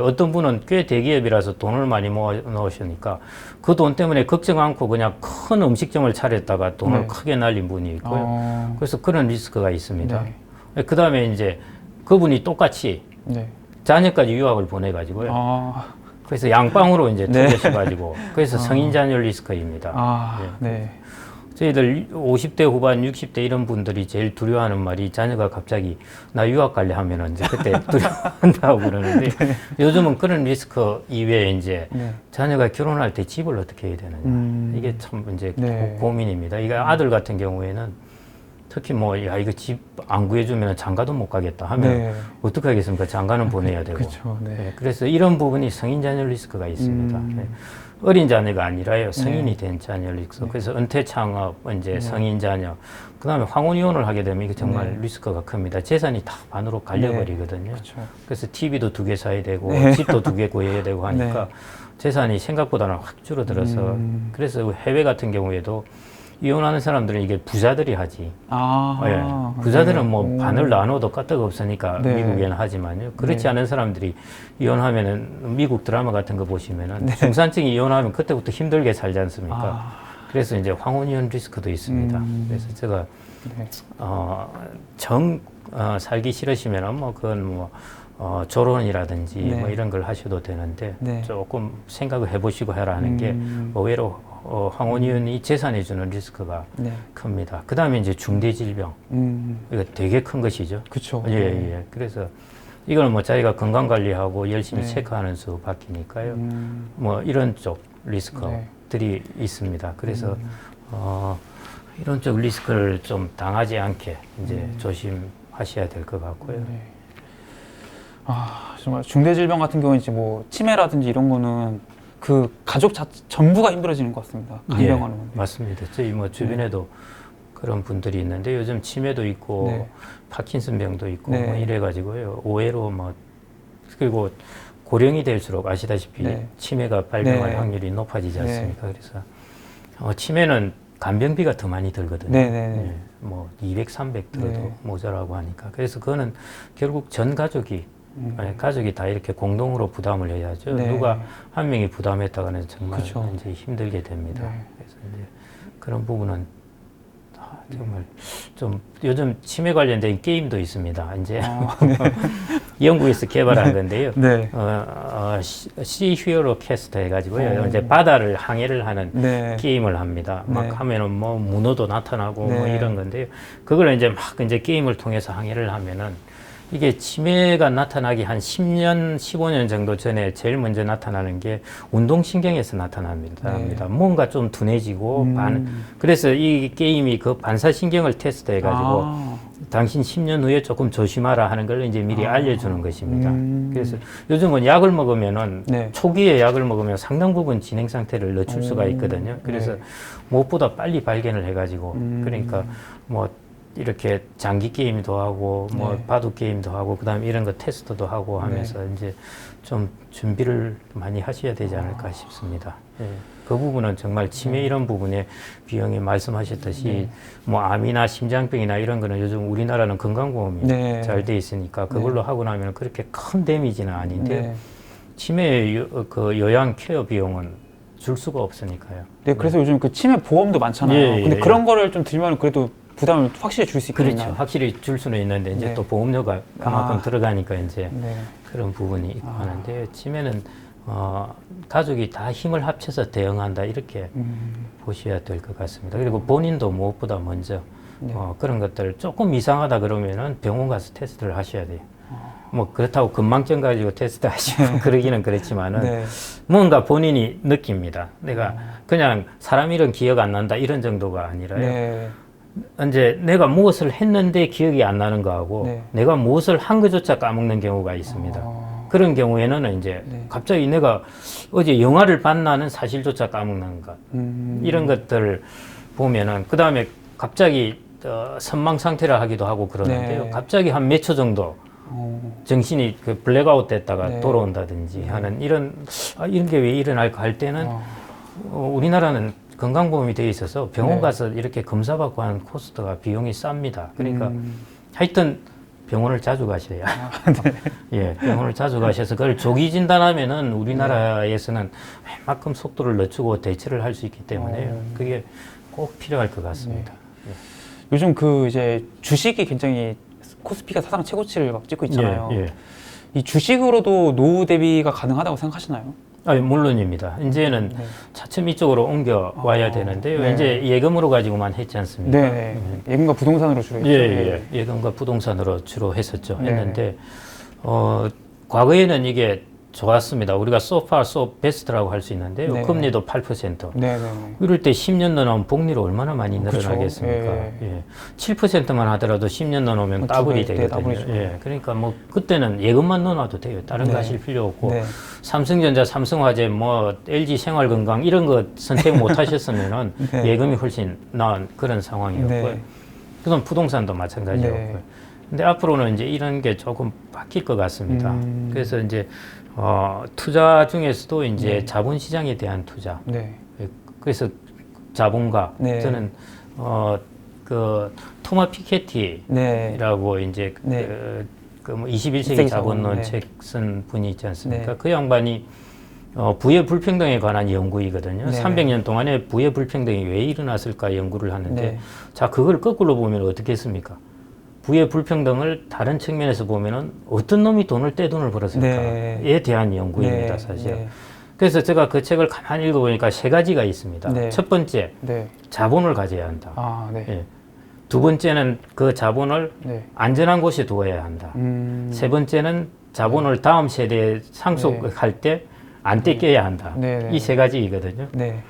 어떤 분은 꽤 대기업이라서 돈을 많이 모아 놓으시니까 그 돈 때문에 걱정 않고 그냥 큰 음식점을 차렸다가 돈을 크게 날린 분이 있고요. 그래서 그런 리스크가 있습니다. 그 다음에 이제 그분이 똑같이 자녀까지 유학을 보내가지고요. 그래서 양방으로 이제 투자해가지고 그래서 성인 자녀 리스크입니다. 저희들 50대 후반, 60대 이런 분들이 제일 두려워하는 말이 자녀가 갑자기 나 유학 갈래 하면은 이제 그때 두려워한다고 그러는데 요즘은 그런 리스크 이외에 이제 자녀가 결혼할 때 집을 어떻게 해야 되느냐. 이게 참 이제 고민입니다. 이게 아들 같은 경우에는 특히 뭐, 야, 이거 집 안 구해주면 장가도 못 가겠다 하면 어떻게 하겠습니까? 장가는 보내야 되고. 그쵸, 그래서 이런 부분이 성인 자녀 리스크가 있습니다. 어린 자녀가 아니라요. 성인이 된 자녀 리스크. 그래서 은퇴 창업, 이제 성인 자녀. 그 다음에 황혼 이혼을 하게 되면 이게 정말 리스크가 큽니다. 재산이 다 반으로 갈려버리거든요. 그래서 TV도 2개 사야 되고, 집도 2개 구해야 되고 하니까 재산이 생각보다는 확 줄어들어서. 그래서 해외 같은 경우에도 이혼하는 사람들은 이게 부자들이 하지. 부자들은 뭐 반을 나눠도 까딱 없으니까 미국에는 하지만요. 그렇지 않은 사람들이 이혼하면은 미국 드라마 같은 거 보시면은 중산층이 이혼하면 그때부터 힘들게 살지 않습니까? 그래서 이제 황혼 이혼 리스크도 있습니다. 그래서 제가 살기 싫으시면은 뭐 그건 뭐 조론이라든지 뭐 이런 걸 하셔도 되는데 조금 생각을 해보시고 해라 하는 게 의외로 황혼 이혼이 재산에 주는 리스크가 큽니다. 그 다음에 이제 중대 질병 이거 되게 큰 것이죠. 그렇죠. 예. 그래서 이거는 뭐 자기가 건강 관리하고 열심히 체크하는 수 밖이니까요. 뭐 이런 쪽 리스크들이 있습니다. 그래서 이런 쪽 리스크를 좀 당하지 않게 이제 조심하셔야 될 것 같고요. 정말 중대질병 같은 경우는 이제 뭐 치매라든지 이런 거는 그 가족 전부가 힘들어지는 것 같습니다. 간병하는 건데. 맞습니다. 저희 뭐 주변에도 그런 분들이 있는데 요즘 치매도 있고 파킨슨병도 있고 뭐 이래가지고요. 오해로 뭐 그리고 고령이 될수록 아시다시피 치매가 발병할 확률이 높아지지 않습니까? 그래서 치매는 간병비가 더 많이 들거든요. 뭐 200, 300 들어도 모자라고 하니까. 그래서 그거는 결국 전 가족이 다 이렇게 공동으로 부담을 해야죠. 누가 한 명이 부담했다가는 정말 이제 힘들게 됩니다. 그래서 이제 그런 부분은 정말 좀 요즘 치매 관련된 게임도 있습니다. 이제 영국에서 개발한 건데요. Sea Hero Quest 해가지고요. 이제 바다를 항해를 하는 게임을 합니다. 막 하면은 뭐 문어도 나타나고 뭐 이런 건데요. 그걸 이제 막 이제 게임을 통해서 항해를 하면은 이게 치매가 나타나기 한 10년, 15년 정도 전에 제일 먼저 나타나는 게 운동신경에서 나타납니다. 뭔가 좀 둔해지고, 그래서 이 게임이 그 반사신경을 테스트 해가지고, 당신 10년 후에 조금 조심하라 하는 걸 이제 미리 알려주는 것입니다. 그래서 요즘은 약을 먹으면은, 초기에 약을 먹으면 상당 부분 진행 상태를 늦출 수가 있거든요. 그래서 무엇보다 빨리 발견을 해가지고, 그러니까 뭐, 이렇게 장기 게임도 하고 뭐 바둑 게임도 하고 그다음에 이런 거 테스트도 하고 하면서 이제 좀 준비를 많이 하셔야 되지 않을까 싶습니다. 그 부분은 정말 치매 이런 부분에 비용이 말씀하셨듯이 뭐 암이나 심장병이나 이런 거는 요즘 우리나라는 건강보험이 잘 돼 있으니까 그걸로 하고 나면 그렇게 큰 데미지는 아닌데 치매 그 요양 케어 비용은 줄 수가 없으니까요. 그래서 요즘 그 치매 보험도 많잖아요. 근데 그런 거를 좀 들면 그래도 부담을 확실히 줄 수 있거든요. 그렇죠. 확실히 줄 수는 있는데 이제 또 보험료가 그만큼 들어가니까 이제 그런 부분이 있고 하는데 치매는 가족이 다 힘을 합쳐서 대응한다 이렇게 보셔야 될 것 같습니다. 그리고 본인도 무엇보다 먼저 그런 것들 조금 이상하다 그러면은 병원 가서 테스트를 하셔야 돼요. 뭐 그렇다고 건망증 가지고 테스트 하시고 그러기는 그렇지만은 뭔가 본인이 느낍니다. 내가 그냥 사람 이름 기억 안 난다 이런 정도가 아니라요. 이제 내가 무엇을 했는데 기억이 안 나는 거하고 내가 무엇을 한 것조차 까먹는 경우가 있습니다. 그런 경우에는 이제 갑자기 내가 어제 영화를 봤나는 사실조차 까먹는 것 이런 것들을 보면은 그 다음에 갑자기 선망 상태라 하기도 하고 그러는데요. 갑자기 한 몇 초 정도 정신이 그 블랙아웃 됐다가 돌아온다든지 하는 이런 게 왜 일어날까 할 때는 우리나라는 건강보험이 되어 있어서 병원 가서 이렇게 검사받고 하는 코스트가 비용이 쌉니다. 그러니까 하여튼 병원을 자주 가셔야. 병원을 자주 가셔서 그걸 조기 진단하면은 우리나라에서는 웬만큼 속도를 늦추고 대처를 할 수 있기 때문에 그게 꼭 필요할 것 같습니다. 요즘 그 이제 주식이 굉장히 코스피가 사상 최고치를 막 찍고 있잖아요. 이 주식으로도 노후 대비가 가능하다고 생각하시나요? 물론입니다. 이제는 차츰 이쪽으로 옮겨 와야 되는데요. 네. 이제 예금으로 가지고만 했지 않습니까? 네. 예금과 부동산으로 주로 했죠. 예금과 부동산으로 주로 했었죠. 네. 했는데 과거에는 이게 좋았습니다. 우리가 so far so best라고 할 수 있는데요. 네. 금리도 8%. 네. 이럴 때 10년 넣어놓으면 복리로 얼마나 많이 늘어나겠습니까? 그쵸. 예. 7%만 하더라도 10년 넣어놓으면 더블이 되거든요. 예. 그러니까 뭐 그때는 예금만 넣어놔도 돼요. 다른 거 하실 필요 없고 네. 삼성전자, 삼성화재, 뭐 LG 생활건강 이런 거 선택 못 하셨으면은 네. 예금이 훨씬 나은 그런 상황이었고요. 네. 그건 부동산도 마찬가지였고요. 네. 근데 앞으로는 이제 이런 게 조금 바뀔 것 같습니다. 그래서 이제 투자 중에서도 이제 자본시장에 대한 투자. 네. 그래서 자본가. 네. 저는 그 토마 피케티라고 네. 이제 네. 뭐 21세기 세기 자본론 네. 책 쓴 분이 있지 않습니까? 네. 그 양반이 부의 불평등에 관한 연구이거든요. 네. 300년 동안에 부의 불평등이 왜 일어났을까 연구를 하는데 네. 자, 그걸 거꾸로 보면 어떻겠습니까? 부의 불평등을 다른 측면에서 보면은 어떤 놈이 돈을 떼돈을 벌었을까에 네. 대한 연구입니다, 네. 사실. 네. 그래서 제가 그 책을 가만히 읽어보니까 세 가지가 있습니다. 네. 첫 번째, 네. 자본을 가져야 한다. 아, 네. 예. 두 번째는 그 자본을 네. 안전한 곳에 두어야 한다. 세 번째는 자본을 다음 세대에 상속할 때 안 떼껴야 한다. 네. 네. 이 세 가지이거든요. 네.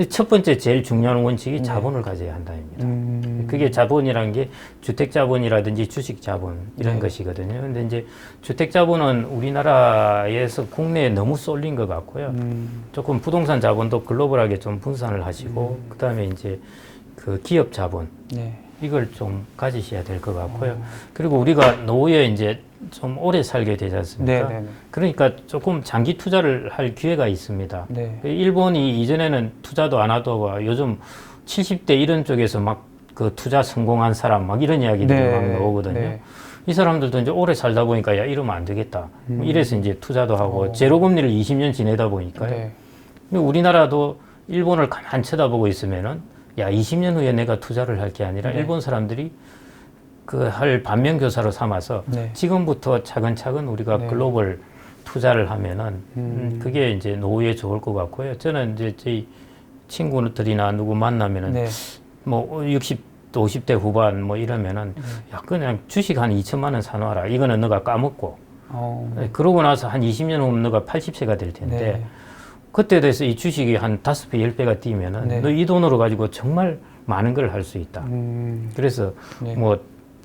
첫 번째 제일 중요한 원칙이 자본을 가져야 한다입니다. 그게 자본이라는 게 주택자본이라든지 주식자본 이런 것이거든요. 근데 이제 주택자본은 우리나라에서 국내에 너무 쏠린 것 같고요. 조금 부동산 자본도 글로벌하게 좀 분산을 하시고 그다음에 이제 그 기업 자본 네. 이걸 좀 가지셔야 될 것 같고요. 그리고 우리가 노후에 이제 좀 오래 살게 되지 않습니까? 네. 네. 그러니까 조금 장기 투자를 할 기회가 있습니다. 네. 일본이 이전에는 투자도 안 하다가 요즘 70대 이런 쪽에서 막 그 투자 성공한 사람 막 이런 이야기들이 네. 막 나오거든요. 네. 이 사람들도 이제 오래 살다 보니까 야 이러면 안 되겠다. 뭐 이래서 이제 투자도 하고 제로 금리를 20년 지내다 보니까요. 네. 근데 우리나라도 일본을 가만 쳐다보고 있으면은 야 20년 후에 내가 투자를 할 게 아니라 네. 일본 사람들이 그 할 반면교사로 삼아서 네. 지금부터 차근차근 우리가 네. 글로벌 투자를 하면은 그게 이제 노후에 좋을 것 같고요. 저는 이제 저희 친구들이나 누구 만나면은 네. 뭐 60, 50대 후반 뭐 이러면은 야 그냥 주식 한 2천만 원 사놔라. 이거는 너가 까먹고 그러고 나서 한 20년 후면 너가 80세가 될 텐데 네. 그때 돼서 이 주식이 한 5배, 10배가 뛰면은 네. 너 이 돈으로 가지고 정말 많은 걸 할 수 있다. 그래서 네. 뭐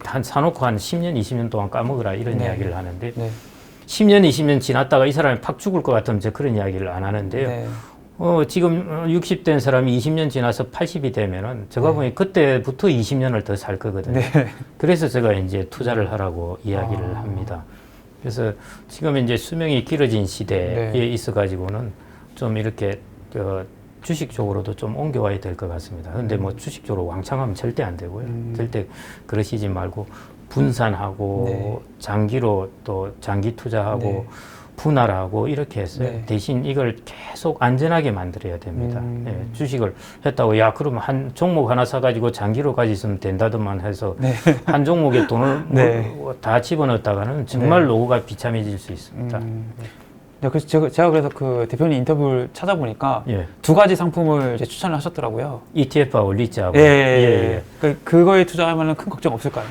한 사놓고 한 10년, 20년 동안 까먹으라 이런 네. 이야기를 하는데 네. 10년, 20년 지났다가 이 사람이 팍 죽을 것 같으면 저 그런 이야기를 안 하는데요. 네. 지금 60대인 사람이 20년 지나서 80이 되면은 제가 보니 그때부터 20년을 더 살 거거든요. 네. 그래서 제가 이제 투자를 하라고 이야기를 합니다. 그래서 지금 이제 수명이 길어진 시대에 네. 있어가지고는 좀 이렇게 주식 쪽으로도 좀 옮겨와야 될 것 같습니다. 근데 뭐 주식 쪽으로 왕창하면 절대 안 되고요. 절대 그러시지 말고 분산하고 네. 장기로 또 장기 투자하고 네. 분할하고 이렇게 했어요. 네. 대신 이걸 계속 안전하게 만들어야 됩니다. 예, 주식을 했다고 야 그러면 한 종목 하나 사가지고 장기로 가지면 된다더만 해서 네. 한 종목에 돈을 네. 다 집어넣었다가는 정말 네. 노후가 비참해질 수 있습니다. 네, 그래서 제가 그래서 그 대표님 인터뷰를 찾아보니까 예. 두 가지 상품을 이제 추천을 하셨더라고요. ETF와 원리자하고 예. 그거에 투자하면 큰 걱정 없을까요?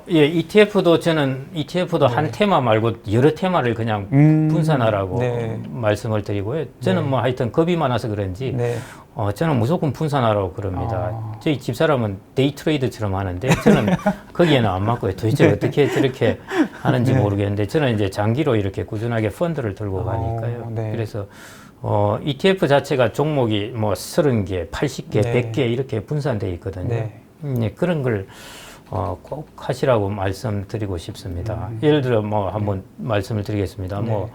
ETF도 저는 ETF도 한 테마 말고 여러 테마를 그냥 분산하라고 네. 말씀을 드리고요. 저는 뭐 하여튼 겁이 많아서 그런지 네. 저는 무조건 분산하라고 그럽니다. 저희 집사람은 데이 트레이드처럼 하는데 저는 거기에는 안 맞고요. 도대체 어떻게 저렇게 하는지 모르겠는데 저는 이제 장기로 이렇게 꾸준하게 펀드를 들고 가니까요. 네. 그래서 ETF 자체가 종목이 뭐 30개, 80개, 네. 100개 이렇게 분산되어 있거든요. 네. 그런 걸 꼭 하시라고 말씀드리고 싶습니다. 예를 들어 뭐 한번 말씀을 드리겠습니다. 뭐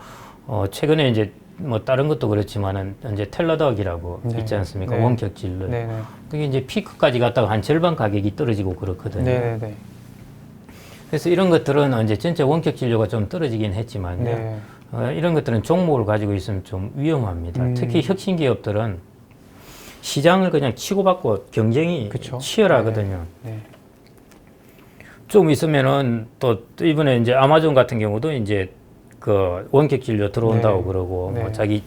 최근에 이제 뭐 다른 것도 그렇지만은 이제 텔러덕이라고 네. 있지 않습니까? 네. 원격진료. 네. 그게 이제 피크까지 갔다가 한 절반 가격이 떨어지고 그렇거든요. 네. 그래서 이런 것들은 이제 전체 원격 진료가 좀 떨어지긴 했지만요. 네. 이런 것들은 종목을 가지고 있으면 좀 위험합니다. 특히 혁신 기업들은 시장을 그냥 치고받고 경쟁이 그쵸. 치열하거든요. 네. 좀 있으면은 또 이번에 이제 아마존 같은 경우도 이제 그 원격 진료 들어온다고 네. 그러고 네. 뭐 자기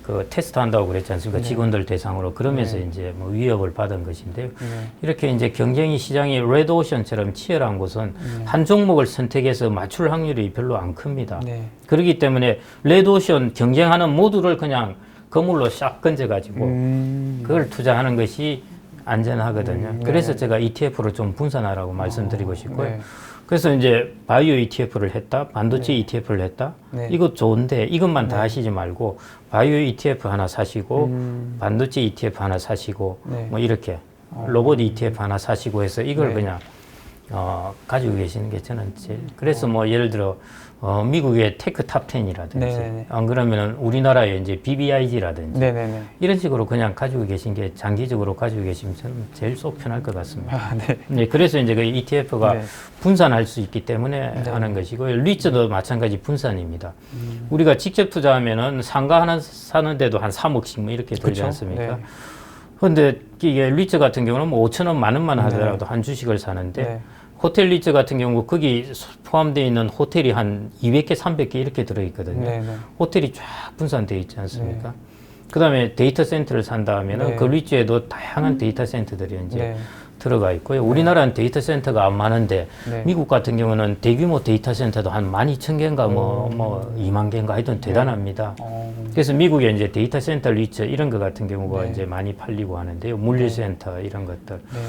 그 테스트 한다고 그랬지 않습니까? 네. 직원들 대상으로 그러면서 네. 이제 뭐 위협을 받은 것인데요. 네. 이렇게 이제 경쟁이 시장이 레드오션처럼 치열한 곳은 한 종목을 선택해서 맞출 확률이 별로 안 큽니다. 네. 그렇기 때문에 레드오션 경쟁하는 모두를 그냥 거물로 싹 건져가지고 그걸 투자하는 것이 안전하거든요. 네. 그래서 제가 ETF로 좀 분산하라고 말씀드리고 싶고요. 네. 그래서 이제 바이오 ETF를 했다, 반도체 ETF를 했다. 네. 이거 좋은데 이것만 다 하시지 말고 바이오 ETF 하나 사시고 반도체 ETF 하나 사시고 네. 뭐 이렇게 로봇 ETF 하나 사시고 해서 이걸 네. 그냥 가지고 계시는 게 저는 제일 그래서 뭐 예를 들어 미국의 테크 탑 10이라든지 네네네. 안 그러면은 우리나라의 이제 BBIG라든지 네네네. 이런 식으로 그냥 가지고 계신 게 장기적으로 가지고 계시면 저는 제일 속 편할 것 같습니다. 아, 네. 네, 그래서 이제 그 ETF가 네. 분산할 수 있기 때문에 네. 하는 것이고요. 리츠도 마찬가지 분산입니다. 우리가 직접 투자하면은 상가 하나 사는데도 한 3억씩 뭐 이렇게 들지 그쵸? 않습니까? 네. 그런데 이게 리츠 같은 경우는 뭐 5천 원, 10,000원만 네. 하더라도 한 주식을 사는데 네. 호텔 리츠 같은 경우 거기 포함되어 있는 호텔이 한 200개, 300개 이렇게 들어있거든요. 네. 네. 호텔이 쫙 분산되어 있지 않습니까? 그 다음에 데이터 센터를 산다 하면은 네. 그 리츠에도 다양한 데이터 센터들이 이제 네. 들어가 있고요. 우리나라는 데이터 센터가 안 많은데 네. 미국 같은 경우는 대규모 데이터 센터도 한 12,000개인가 뭐 2만 개인가 하여튼 대단합니다. 그래서 미국에 이제 데이터 센터 리츠 이런 것 같은 경우가 네. 이제 많이 팔리고 하는데요. 물류센터 이런 것들. 네.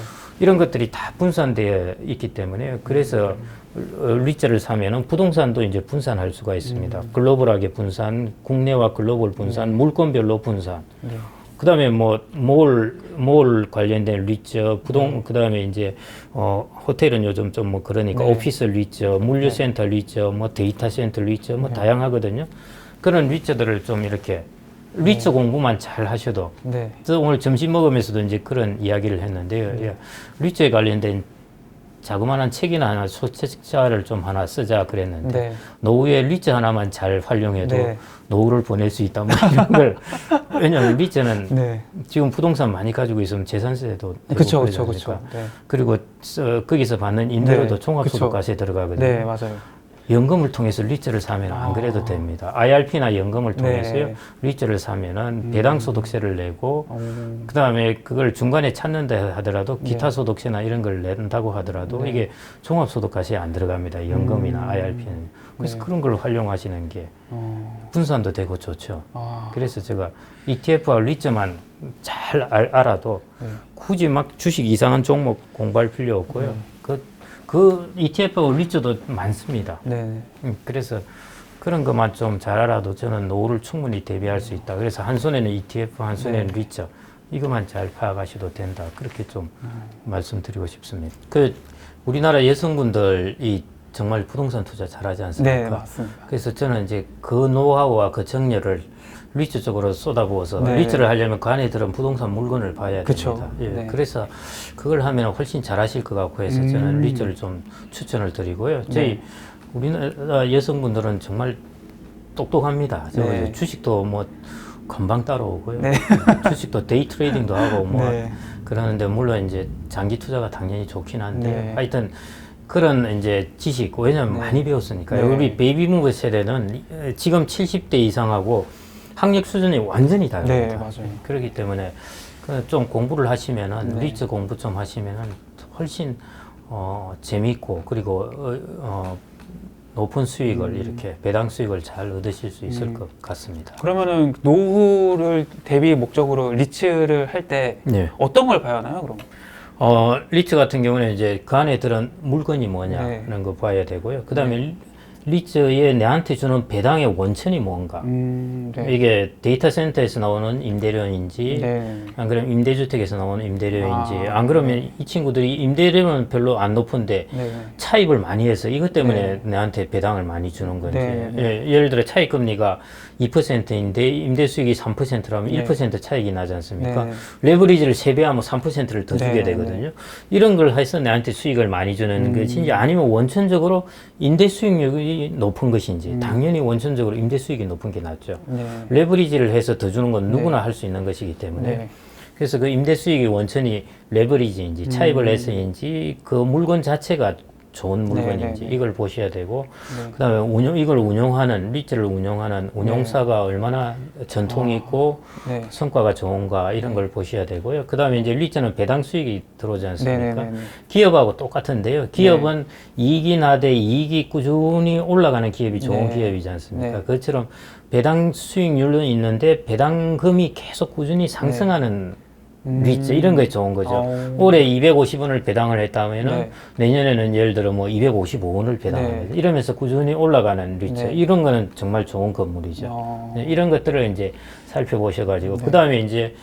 이런 것들이 다 분산되어 있기 때문에 그래서 리츠를 사면은 부동산도 이제 분산할 수가 있습니다. 글로벌하게 분산, 국내와 글로벌 분산, 물건별로 분산. 네. 그다음에 뭐 몰 관련된 리츠, 그다음에 이제 호텔은 요즘 좀 뭐 그러니까 네. 오피스 리츠, 물류센터 리츠, 뭐 데이터 센터 리츠 뭐 다양하거든요. 그런 리츠들을 좀 이렇게 리츠 공부만 잘 하셔도 네. 저 오늘 점심 먹으면서도 이제 그런 이야기를 했는데요. 예. 리츠에 관련된 자그마한 책이나 하나 소책자를 좀 하나 쓰자 그랬는데 네. 노후에 리츠 하나만 잘 활용해도 네. 노후를 보낼 수 있다 뭐 이런 걸 왜냐하면 리츠는 네. 지금 부동산 많이 가지고 있으면 재산세도 내고 그쵸, 그러지 그쵸, 않습니까? 그쵸. 네. 그리고 거기서 받는 임대료도 네. 종합소득과세 들어가거든요. 네, 맞아요. 연금을 통해서 리츠를 사면 안 그래도 됩니다. IRP나 연금을 통해서요. 네. 리츠를 사면은 배당 소득세를 내고 어, 그다음에 그걸 중간에 찾는다 하더라도 기타 네. 소득세나 이런 걸 낸다고 하더라도 네. 이게 종합소득과세에 안 들어갑니다. 연금이나 IRP는. 그래서 네. 그런 걸 활용하시는 게 분산도 되고 좋죠. 아, 그래서 제가 ETF와 리츠만 잘 알아도 네. 굳이 막 주식 이상한 종목 공부할 필요 없고요. 그 ETF와 리츠도 많습니다. 네. 그래서 그런 것만 좀 잘 알아도 저는 노후를 충분히 대비할 수 있다. 그래서 한 손에는 ETF, 한 손에는 리츠. 이것만 잘 파악하셔도 된다. 그렇게 좀 말씀드리고 싶습니다. 우리나라 여성분들이 정말 부동산 투자 잘하지 않습니까? 네, 맞습니다. 그래서 저는 이제 그 노하우와 그 정열을 리츠 쪽으로 쏟아부어서 네. 리츠를 하려면 그 안에 들은 부동산 물건을 봐야 그쵸. 됩니다. 예, 네. 그래서 그걸 하면 훨씬 잘하실 것 같고 해서 저는 리츠를 좀 추천을 드리고요. 저희 우리나라 여성분들은 정말 똑똑합니다. 네. 주식도 뭐 금방 따라오고요. 네. 주식도 데이 트레이딩도 하고 뭐 네. 그러는데 물론 이제 장기 투자가 당연히 좋긴 한데 네. 하여튼 그런 이제 지식 왜냐하면 네. 많이 배웠으니까 네. 우리 베이비부머 세대는 지금 70대 이상하고 학력 수준이 완전히 다릅니다. 네, 맞아요. 그렇기 때문에 좀 공부를 하시면은 네. 리츠 공부 좀 하시면은 훨씬 재미있고 그리고 높은 수익을 이렇게 배당 수익을 잘 얻으실 수 있을 것 같습니다. 그러면은 노후를 대비 목적으로 리츠를 할 때 네. 어떤 걸 봐야 하나요, 그럼? 리츠 같은 경우는 이제 그 안에 들은 물건이 뭐냐는 네. 거 봐야 되고요. 그 다음에 리츠에 내한테 주는 배당의 원천이 뭔가. 네. 이게 데이터 센터에서 나오는 임대료인지, 네. 안 그러면 임대주택에서 나오는 임대료인지, 아, 안 그러면 이 친구들이 임대료는 별로 안 높은데 네. 차입을 많이 해서 이것 때문에 네. 내한테 배당을 많이 주는 건지. 네. 예, 예를 들어 차입 금리가 2%인데 임대 수익이 3%라면 네. 1% 차익이 나지 않습니까? 네. 레버리지를 3배 하면 3%를 더 네. 주게 되거든요. 이런 걸 해서 내한테 수익을 많이 주는 것인지 아니면 원천적으로 임대 수익률이 높은 것인지 당연히 원천적으로 임대 수익이 높은 게 낫죠. 네. 레버리지를 해서 더 주는 건 누구나 네. 할 수 있는 것이기 때문에 네. 그래서 그 임대 수익이 원천이 레버리지인지 차입을 해서인지 그 물건 자체가 좋은 물건인지 이걸 보셔야 되고, 네. 그다음에 이걸 운영하는 리츠를 운영하는 운영사가 얼마나 전통이 있고 네. 성과가 좋은가 이런 걸 보셔야 되고요. 그다음에 이제 리츠는 배당 수익이 들어오지 않습니까? 네. 기업하고 똑같은데요. 기업은 이익이 나되 이익이 꾸준히 올라가는 기업이 좋은 기업이지 않습니까? 그것처럼 배당 수익률은 있는데 배당금이 계속 꾸준히 상승하는 리츠 이런 게 좋은 거죠. 올해 250원을 배당을 했다면은 내년에는 예를 들어 뭐 255원을 배당합니다. 이러면서 꾸준히 올라가는 리츠 이런 거는 정말 좋은 건물이죠. 이런 것들을 이제 살펴보셔가지고 그 다음에 이제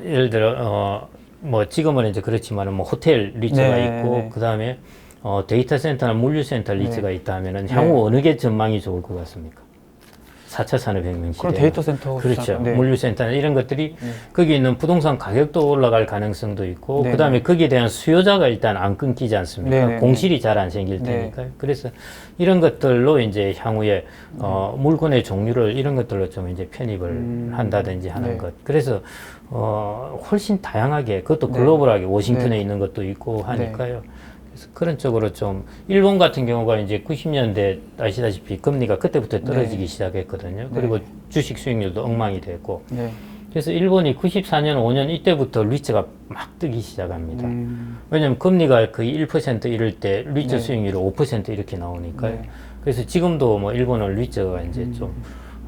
예를 들어 뭐 지금은 이제 그렇지만은 뭐 호텔 리츠가 있고 그 다음에 데이터 센터나 물류센터 리츠가 있다면은 향후 어느 게 전망이 좋을 것 같습니까? 4차 산업혁명 시대. 그럼 데이터 센터. 그렇죠. 물류센터나 이런 것들이 거기 있는 부동산 가격도 올라갈 가능성도 있고, 그 다음에 거기에 대한 수요자가 일단 안 끊기지 않습니까? 공실이 잘 안 생길 테니까요. 그래서 이런 것들로 이제 향후에 물건의 종류를 이런 것들로 좀 이제 편입을 한다든지 하는 것. 그래서 훨씬 다양하게, 그것도 글로벌하게 워싱턴에 있는 것도 있고 하니까요. 그런 쪽으로 좀 일본 같은 경우가 이제 90년대 아시다시피 금리가 그때부터 떨어지기 시작했거든요. 그리고 주식 수익률도 엉망이 됐고. 그래서 일본이 94년, 5년 이때부터 리츠가 막 뜨기 시작합니다. 왜냐하면 금리가 거의 1% 이럴 때 리츠 수익률이 5% 이렇게 나오니까요. 그래서 지금도 뭐 일본은 리츠가 이제 좀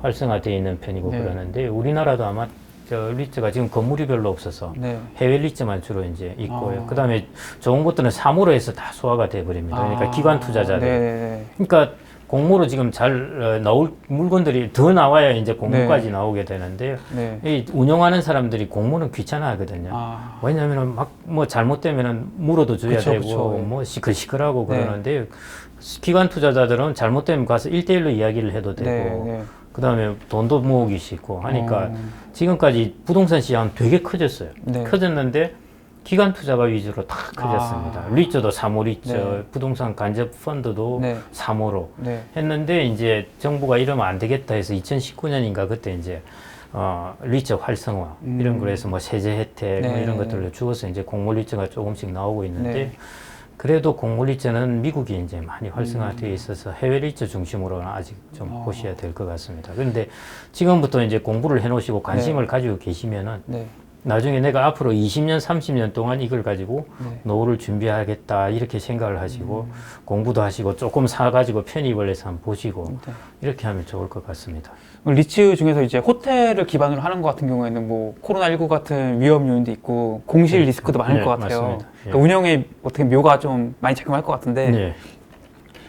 활성화되어 있는 편이고 그러는데 우리나라도 아마 리츠가 지금 건물이 별로 없어서 해외 리츠만 주로 이제 있고요. 그 다음에 좋은 것들은 사무로 해서 다 소화가 돼버립니다. 그러니까 기관 투자자들. 그러니까 공모로 지금 잘 나올 물건들이 더 나와야 이제 공모까지 나오게 되는데요. 이 운영하는 사람들이 공모는 귀찮아 하거든요. 왜냐하면 막 뭐 잘못되면은 물어도 줘야 되고 뭐 시끌시끌하고 그러는데 기관 투자자들은 잘못되면 가서 1대1로 이야기를 해도 되고 그 다음에 돈도 모으기 쉽고 하니까 지금까지 부동산 시장은 되게 커졌어요. 커졌는데 기관 투자가 위주로 다 커졌습니다. 리츠도 사모 리츠, 부동산 간접 펀드도 사모로 했는데 이제 정부가 이러면 안 되겠다 해서 2019년인가 그때 이제 리츠 활성화 이런 걸 해서 뭐 세제 혜택 뭐 이런 것들을 주어서 이제 공모 리츠가 조금씩 나오고 있는데 그래도 공모 리츠는 미국이 이제 많이 활성화되어 있어서 해외 리츠 중심으로는 아직 좀 보셔야 될 것 같습니다. 그런데 지금부터 이제 공부를 해놓으시고 관심을 가지고 계시면은 나중에 내가 앞으로 20년, 30년 동안 이걸 가지고 노후를 준비하겠다 이렇게 생각을 하시고 공부도 하시고 조금 사가지고 편입을 해서 한번 보시고 이렇게 하면 좋을 것 같습니다. 리츠 중에서 이제 호텔을 기반으로 하는 것 같은 경우에는 뭐 코로나19 같은 위험 요인도 있고 공실 리스크도 많을 것 같아요. 그러니까 운영에 어떻게 묘가 좀 많이 작용할 것 같은데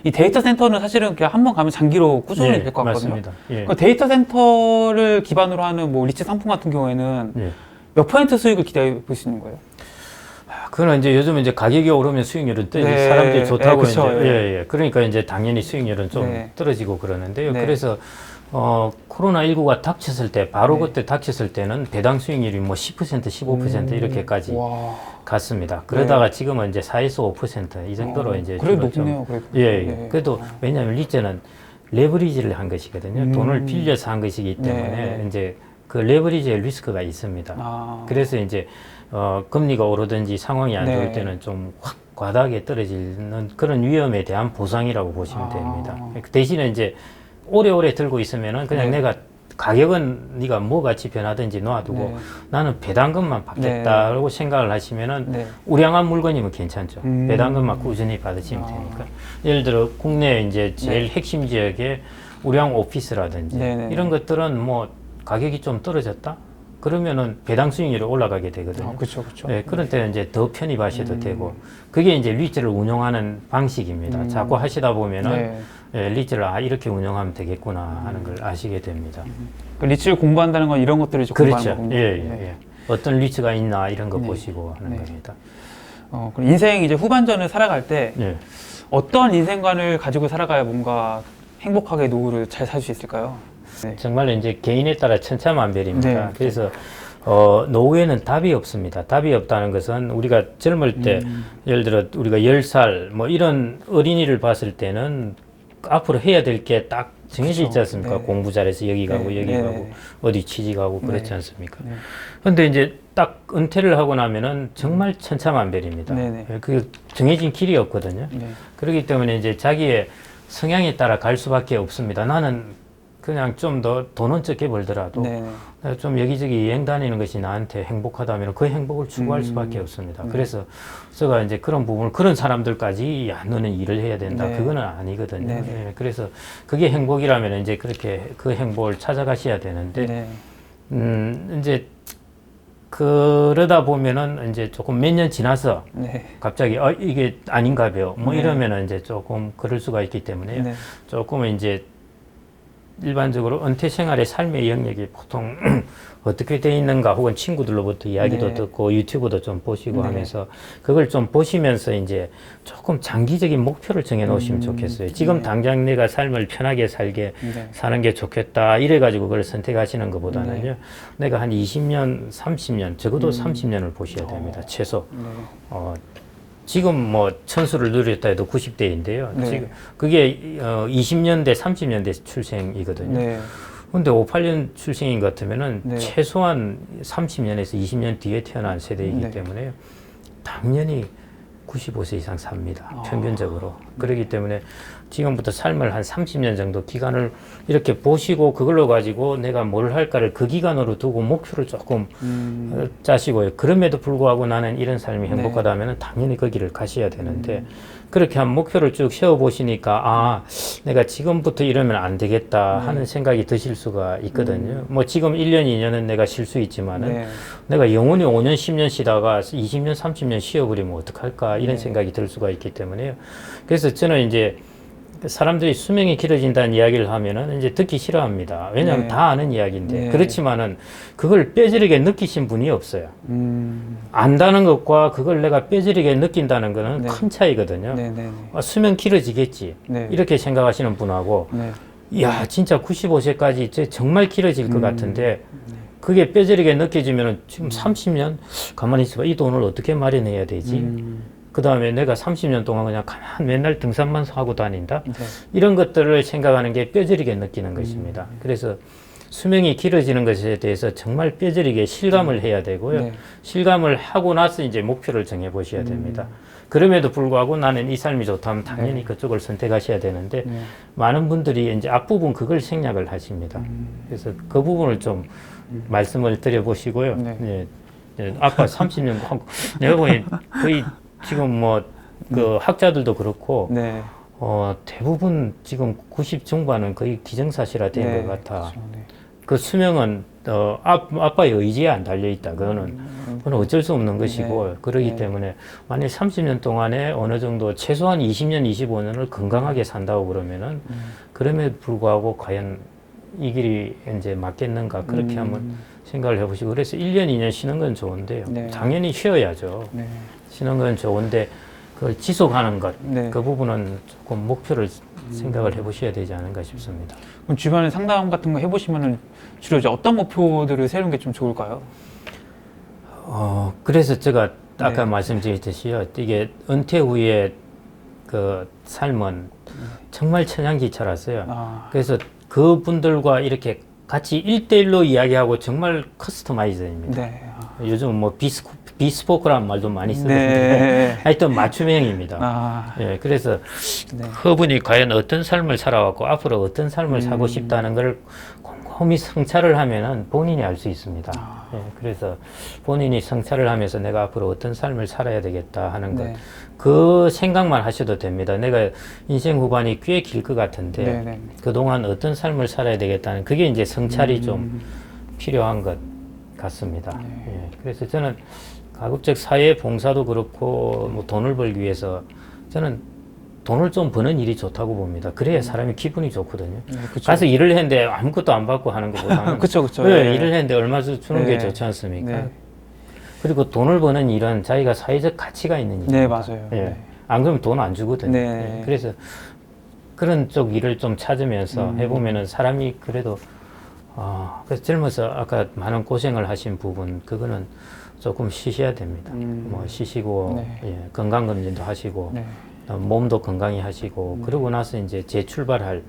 이 데이터 센터는 사실은 그냥 한번 가면 장기로 꾸준히 될 것 같거든요. 맞습니다. 그 데이터 센터를 기반으로 하는 뭐 리츠 상품 같은 경우에는 몇 % 수익을 기대해 보시는 거예요? 그거는 이제 요즘 이제 가격이 오르면 수익률은 사람들이 좋다고 이제 그러니까 이제 당연히 수익률은 좀 떨어지고 그러는데요. 그래서 코로나19가 닥쳤을 때 바로 그때 닥쳤을 때는 배당 수익률이 뭐 10%, 15% 이렇게까지 갔습니다. 그러다가 지금은 이제 4에서 5% 이 정도로 이제 그래도 높네요. 그래도 왜냐하면 리츠는 레버리지를 한 것이거든요. 돈을 빌려서 한 것이기 때문에 이제 그 레버리지의 리스크가 있습니다. 그래서 이제 금리가 오르든지 상황이 안 좋을 때는 좀 확 과다하게 떨어지는 그런 위험에 대한 보상이라고 보시면 됩니다. 그 대신에 이제 오래오래 들고 있으면은 그냥 내가 가격은 네가 뭐 같이 변하든지 놔두고 나는 배당금만 받겠다라고 생각을 하시면은 우량한 물건이면 괜찮죠. 배당금만 꾸준히 받으시면 되니까. 예를 들어 국내 이제 제일 핵심 지역에 우량 오피스라든지 이런 것들은 뭐 가격이 좀 떨어졌다? 그러면은 배당 수익률이 올라가게 되거든요. 그렇죠. 그런 때는 이제 더 편입하셔도 되고, 그게 이제 리츠를 운영하는 방식입니다. 자꾸 하시다 보면은 리츠를 이렇게 운영하면 되겠구나 하는 걸 아시게 됩니다. 그 리츠를 공부한다는 건 이런 것들을 이제 공부하는 거군요. 어떤 리츠가 있나 이런 거 보시고 하는 겁니다. 그럼 인생 이제 후반전을 살아갈 때 어떤 인생관을 가지고 살아가야 뭔가 행복하게 노후를 잘 살 수 있을까요? 정말 이제 개인에 따라 천차만별입니다. 그래서 노후에는 답이 없습니다. 답이 없다는 것은 우리가 젊을 때 예를 들어 우리가 10살 뭐 이런 어린이를 봤을 때는 앞으로 해야 될 게 딱 정해져 있지 그쵸. 않습니까? 네. 공부 잘해서 여기 가고 네. 여기 네. 가고 어디 취직 가고 그렇지 네. 않습니까? 네. 근데 이제 딱 은퇴를 하고 나면은 정말 천차만별입니다. 네. 네. 그 정해진 길이 없거든요. 네. 그렇기 때문에 이제 자기의 성향에 따라 갈 수밖에 없습니다. 나는 그냥 좀 더 돈은 적게 벌더라도 네. 좀 여기저기 여행 다니는 것이 나한테 행복하다면 그 행복을 추구할 수밖에 없습니다. 그래서 제가 이제 그런 부분을 그런 사람들까지 야 너는 일을 해야 된다. 네. 그거는 아니거든요. 네. 예, 그래서 그게 행복이라면 이제 그렇게 그 행복을 찾아가셔야 되는데 네. 이제 그러다 보면은 이제 조금 몇 년 지나서 네. 갑자기 이게 아닌가 봐요. 뭐 네. 이러면은 이제 조금 그럴 수가 있기 때문에 네. 조금 이제 일반적으로 은퇴 생활의 삶의 영역이 보통 어떻게 돼 있는가 혹은 친구들로부터 이야기도 네. 듣고 유튜브도 좀 보시고 네. 하면서 그걸 좀 보시면서 이제 조금 장기적인 목표를 정해 놓으시면 좋겠어요. 지금 네. 당장 내가 삶을 편하게 살게 네. 사는 게 좋겠다 이래 가지고 그걸 선택하시는 것보다는요. 네. 내가 한 20년, 30년 적어도 30년을 보셔야 됩니다. 최소. 네. 지금 뭐 천수를 누렸다 해도 90대인데요. 네. 지금 그게 20년대, 30년대 출생이거든요. 네. 근데 58년 출생인 것 같으면은 네. 최소한 30년에서 20년 뒤에 태어난 세대이기 네. 때문에 당연히 95세 이상 삽니다. 평균적으로. 그렇기 때문에 지금부터 삶을 한 30년 정도 기간을 이렇게 보시고 그걸로 가지고 내가 뭘 할까를 그 기간으로 두고 목표를 조금 짜시고요. 그럼에도 불구하고 나는 이런 삶이 행복하다면 당연히 그 길을 가셔야 되는데 그렇게 한 목표를 쭉 세워보시니까 아 내가 지금부터 이러면 안 되겠다 하는 생각이 드실 수가 있거든요. 뭐 지금 1년, 2년은 내가 쉴 수 있지만은 네. 내가 영원히 5년, 10년 쉬다가 20년, 30년 쉬어버리면 어떡할까 이런 생각이 들 수가 있기 때문에요. 그래서 저는 이제 사람들이 수명이 길어진다는 이야기를 하면은 이제 듣기 싫어합니다. 왜냐하면 네. 다 아는 이야기인데 네. 그렇지만은 그걸 뼈저리게 느끼신 분이 없어요. 안다는 것과 그걸 내가 뼈저리게 느낀다는 거는 네. 큰 차이거든요. 네. 네. 수명 길어지겠지 네. 이렇게 생각하시는 분하고 네. 이야 진짜 95세까지 정말 길어질 것 같은데 그게 뼈저리게 느껴지면은 지금 30년 가만히 있어봐 이 돈을 어떻게 마련해야 되지? 그 다음에 내가 30년 동안 그냥 가만 맨날 등산만 하고 다닌다? 네. 이런 것들을 생각하는 게 뼈저리게 느끼는 것입니다. 그래서 수명이 길어지는 것에 대해서 정말 뼈저리게 실감을 해야 되고요. 네. 실감을 하고 나서 이제 목표를 정해 보셔야 됩니다. 그럼에도 불구하고 나는 이 삶이 좋다면 당연히 그쪽을 선택하셔야 되는데 네. 많은 분들이 이제 앞부분 그걸 생략을 하십니다. 그래서 그 부분을 좀 말씀을 드려보시고요. 네. 예, 아까 30년 하고 내가 보니 거의 지금 뭐 그 학자들도 그렇고 네. 대부분 지금 90 중반은 거의 기정사실화 된 네. 것 같아. 그렇죠. 네. 그 수명은 아빠의 의지에 안 달려 있다. 그거는 어쩔 수 없는 것이고 네. 그러기 네. 때문에 만약 30년 동안에 어느 정도 최소한 20년, 25년을 건강하게 산다고 그러면은 그럼에도 불구하고 과연 이 길이 이제 맞겠는가 그렇게 한번 생각을 해보시고 그래서 1년, 2년 쉬는 건 좋은데요. 네. 당연히 쉬어야죠. 네. 쉬는 건 좋은데 그걸 지속하는 것, 네. 그 부분은 조금 목표를 생각을 해보셔야 되지 않은가 싶습니다. 그럼 주변에 상담 같은 거 해보시면은 주로 이제 어떤 목표들을 세우는 게 좀 좋을까요? 그래서 제가 아까 네. 말씀드렸듯이요. 이게 은퇴 후에 그 삶은 정말 천양지차라서요. 아. 그래서 그분들과 이렇게 같이 1대1로 이야기하고 정말 커스터마이즈입니다. 네. 요즘 뭐 비스포크라는 말도 많이 쓰는데 네. 하여튼 맞춤형입니다. 아. 예, 그래서 네. 그분이 과연 어떤 삶을 살아왔고 앞으로 어떤 삶을 사고 싶다는 걸 곰곰이 성찰을 하면은 본인이 알 수 있습니다. 예, 그래서 본인이 성찰을 하면서 내가 앞으로 어떤 삶을 살아야 되겠다 하는 것, 네. 그 생각만 하셔도 됩니다. 내가 인생 후반이 꽤 길 것 같은데 네. 네. 그동안 어떤 삶을 살아야 되겠다는 그게 이제 성찰이 좀 필요한 것 같습니다. 예, 그래서 저는 가급적 사회 봉사도 그렇고 뭐 돈을 벌기 위해서 저는 돈을 좀 버는 일이 좋다고 봅니다. 그래야 사람이 기분이 좋거든요. 네, 그쵸. 가서 일을 했는데 아무것도 안 받고 하는 것보다는 그쵸, 그쵸. 네, 네. 일을 했는데 얼마 주는 게 네. 좋지 않습니까? 네. 그리고 돈을 버는 일은 자기가 사회적 가치가 있는 일입니다. 네, 맞아요. 예. 네. 안 그러면 돈 안 주거든요. 네. 예. 그래서 그런 쪽 일을 좀 찾으면서 해보면은 사람이 그래도 그래서 젊어서 아까 많은 고생을 하신 부분 그거는 조금 쉬셔야 됩니다. 뭐 쉬시고 네. 예, 건강검진도 하시고 네. 몸도 건강히 하시고 그러고 나서 이제 재출발할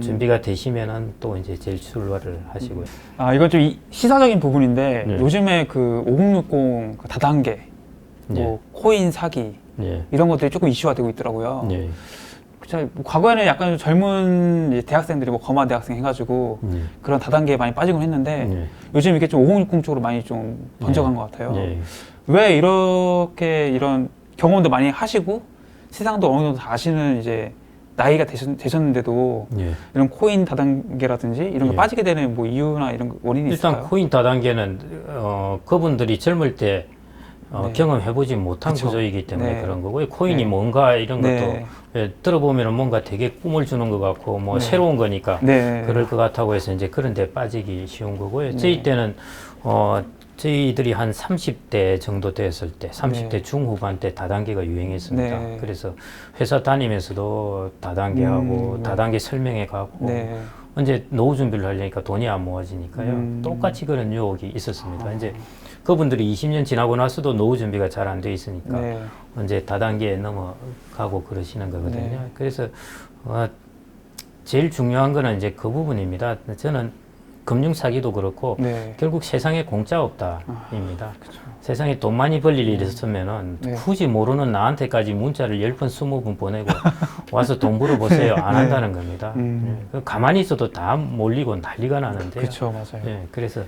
준비가 되시면은 또 이제 재출발을 하시고요. 아, 이건 좀 시사적인 부분인데 요즘에 그 5060 그 다단계, 뭐 코인 사기 이런 것들이 조금 이슈화 되고 있더라고요. 뭐 과거에는 약간 좀 젊은 이제 대학생들이 뭐 검화 대학생 해가지고 그런 다단계에 많이 빠지곤 했는데 요즘 이게 좀 5060 쪽으로 많이 좀 번져간 것 같아요. 왜 이렇게 이런 경험도 많이 하시고 세상도 어느 정도 다 아시는 이제 나이가 되셨는데도 이런 코인 다단계라든지 이런 거 빠지게 되는 뭐 이유나 이런 원인이 있을까요? 일단 코인 다단계는 그분들이 젊을 때 경험해보지 못한 구조이기 때문에 그런 거고요. 코인이 뭔가 이런 것도 들어보면 뭔가 되게 꿈을 주는 것 같고 뭐 새로운 거니까 그럴 것 같다고 해서 이제 그런 데 빠지기 쉬운 거고요. 저희 때는 저희들이 한 30대 정도 됐을 때 30대 중후반 때 다단계가 유행했습니다. 그래서 회사 다니면서도 다단계하고 다단계 설명회 가고 이제 노후 준비를 하려니까 돈이 안 모아지니까요. 똑같이 그런 유혹이 있었습니다. 이제 그분들이 20년 지나고 나서도 노후 준비가 잘 안 돼 있으니까 이제 다단계에 넘어가고 그러시는 거거든요. 그래서 제일 중요한 거는 이제 그 부분입니다. 저는 금융 사기도 그렇고 결국 세상에 공짜 없다입니다. 세상에 돈 많이 벌릴 일이 있었으면은 굳이 모르는 나한테까지 문자를 10번, 20번 보내고 와서 돈 벌어보세요. 안 한다는 겁니다. 가만히 있어도 다 몰리고 난리가 나는데요. 그렇죠, 맞아요. 그래서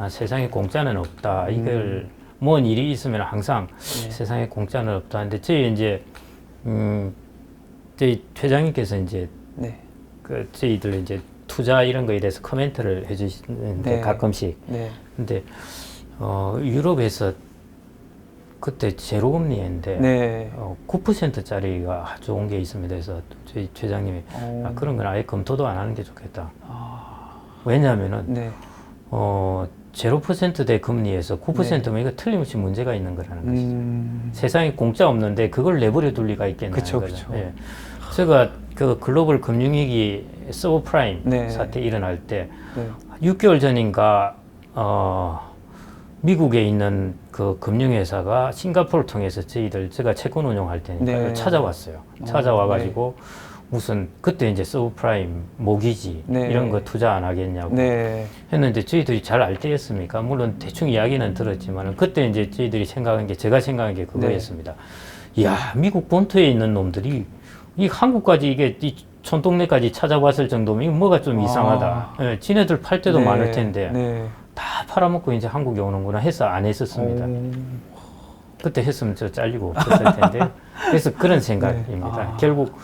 세상에 공짜는 없다. 이걸 뭔 일이 있으면 항상 세상에 공짜는 없다. 근데 저희 이제 저희 회장님께서 이제 그 저희들 이제 투자 이런 거에 대해서 코멘트를 해주시는데 가끔씩. 근데 유럽에서 그때 제로금리인데 9%짜리가 좋은 게 있습니다. 그래서 저희 회장님이 그런 건 아예 검토도 안 하는 게 좋겠다. 왜냐하면은 0%대 금리에서 9%면 이거 틀림없이 문제가 있는 거라는 것이죠. 세상에 공짜 없는데 그걸 내버려 둘 리가 있겠냐는 거죠. 제가 그 글로벌 금융위기 서브프라임 사태 일어날 때 6개월 전인가 미국에 있는 그 금융회사가 싱가포르를 통해서 제가 채권 운용할 테니까 찾아왔어요. 찾아와가지고 무슨 그때 이제 서브프라임 모기지 이런 거 투자 안 하겠냐고 했는데 저희들이 잘 알 때였습니까? 물론 대충 이야기는 들었지만 그때 이제 저희들이 생각한 게 제가 생각한 게 그거였습니다. 이야, 미국 본토에 있는 놈들이 이 한국까지 이게 이 촌동네까지 찾아왔을 정도면 이거 뭐가 좀 이상하다. 지네들 팔 때도 많을 텐데 다 팔아먹고 이제 한국에 오는구나 해서 안 했었습니다. 그때 했으면 저 잘리고 없었을 텐데. 그래서 그런 생각입니다. 결국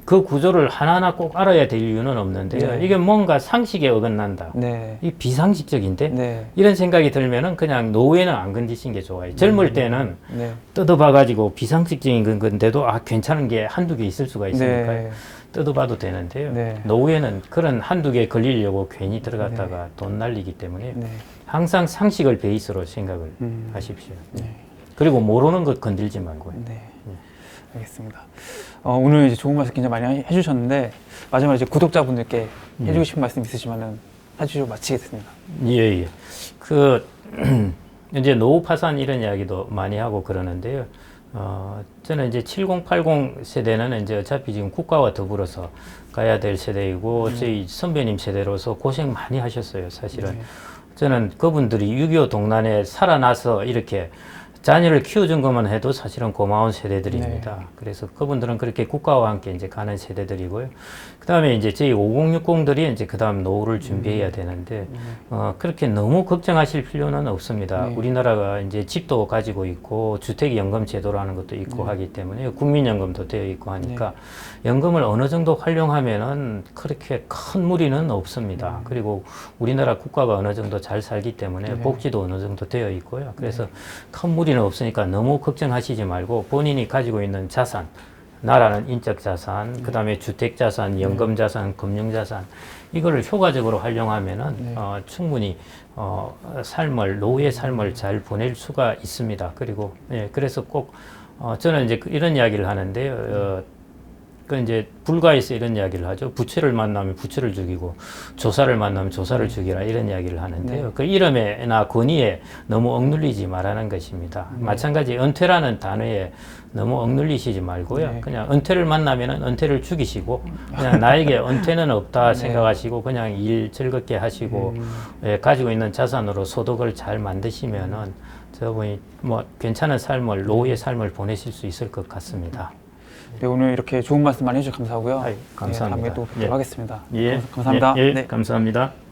그 구조를 하나하나 꼭 알아야 될 이유는 없는데요. 이게 뭔가 상식에 어긋난다. 이 비상식적인데 이런 생각이 들면은 그냥 노후에는 안 건드신 게 좋아요. 젊을 때는 뜯어봐가지고 비상식적인 건데도 괜찮은 게 한두 개 있을 수가 있으니까요. 뜯어봐도 되는데요. 노후에는 그런 한두 개 걸리려고 괜히 들어갔다가 돈 날리기 때문에 항상 상식을 베이스로 생각을 하십시오. 그리고 모르는 것 건들지 말고요. 알겠습니다. 오늘 이제 좋은 말씀 굉장히 많이 해주셨는데 마지막으로 이제 구독자분들께 해주고 싶은 말씀 있으시면은 해주시고 마치겠습니다. 예. 이제 노후 파산 이런 이야기도 많이 하고 그러는데요. 저는 이제 7080 세대는 이제 어차피 지금 국가와 더불어서 가야 될 세대이고 저희 선배님 세대로서 고생 많이 하셨어요, 사실은. 저는 그분들이 6.25 동란에 살아나서 이렇게 자녀를 키워준 것만 해도 사실은 고마운 세대들입니다. 그래서 그분들은 그렇게 국가와 함께 이제 가는 세대들이고요. 그 다음에 이제 저희 5060들이 이제 그 다음 노후를 준비해야 되는데, 그렇게 너무 걱정하실 필요는 없습니다. 우리나라가 이제 집도 가지고 있고, 주택연금 제도라는 것도 있고 하기 때문에, 국민연금도 되어 있고 하니까, 연금을 어느 정도 활용하면은 그렇게 큰 무리는 없습니다. 그리고 우리나라 국가가 어느 정도 잘 살기 때문에 복지도 어느 정도 되어 있고요. 그래서 큰 무리는 없으니까 너무 걱정하시지 말고 본인이 가지고 있는 자산, 나라는 인적 자산, 그 다음에 주택 자산, 연금 자산, 금융 자산, 이거를 효과적으로 활용하면은 충분히 노후의 삶을 잘 보낼 수가 있습니다. 그리고 그래서 꼭 저는 이제 이런 이야기를 하는데요. 그 이제 불가에서 이런 이야기를 하죠. 부채를 만나면 부채를 죽이고 조사를 만나면 조사를 죽이라 이런 이야기를 하는데요. 그 이름에나 권위에 너무 억눌리지 말라는 것입니다. 마찬가지 은퇴라는 단어에 너무 억눌리시지 말고요. 그냥 은퇴를 만나면 은퇴를 죽이시고 그냥 나에게 은퇴는 없다 생각하시고 그냥 일 즐겁게 하시고 가지고 있는 자산으로 소득을 잘 만드시면은 저분이 뭐 괜찮은 삶을 노후의 삶을 보내실 수 있을 것 같습니다. 네, 오늘 이렇게 좋은 말씀 많이 해주셔서 감사하고요. 감사합니다. 다음에 또 뵙도록 하겠습니다. 예, 감사합니다. 감사합니다.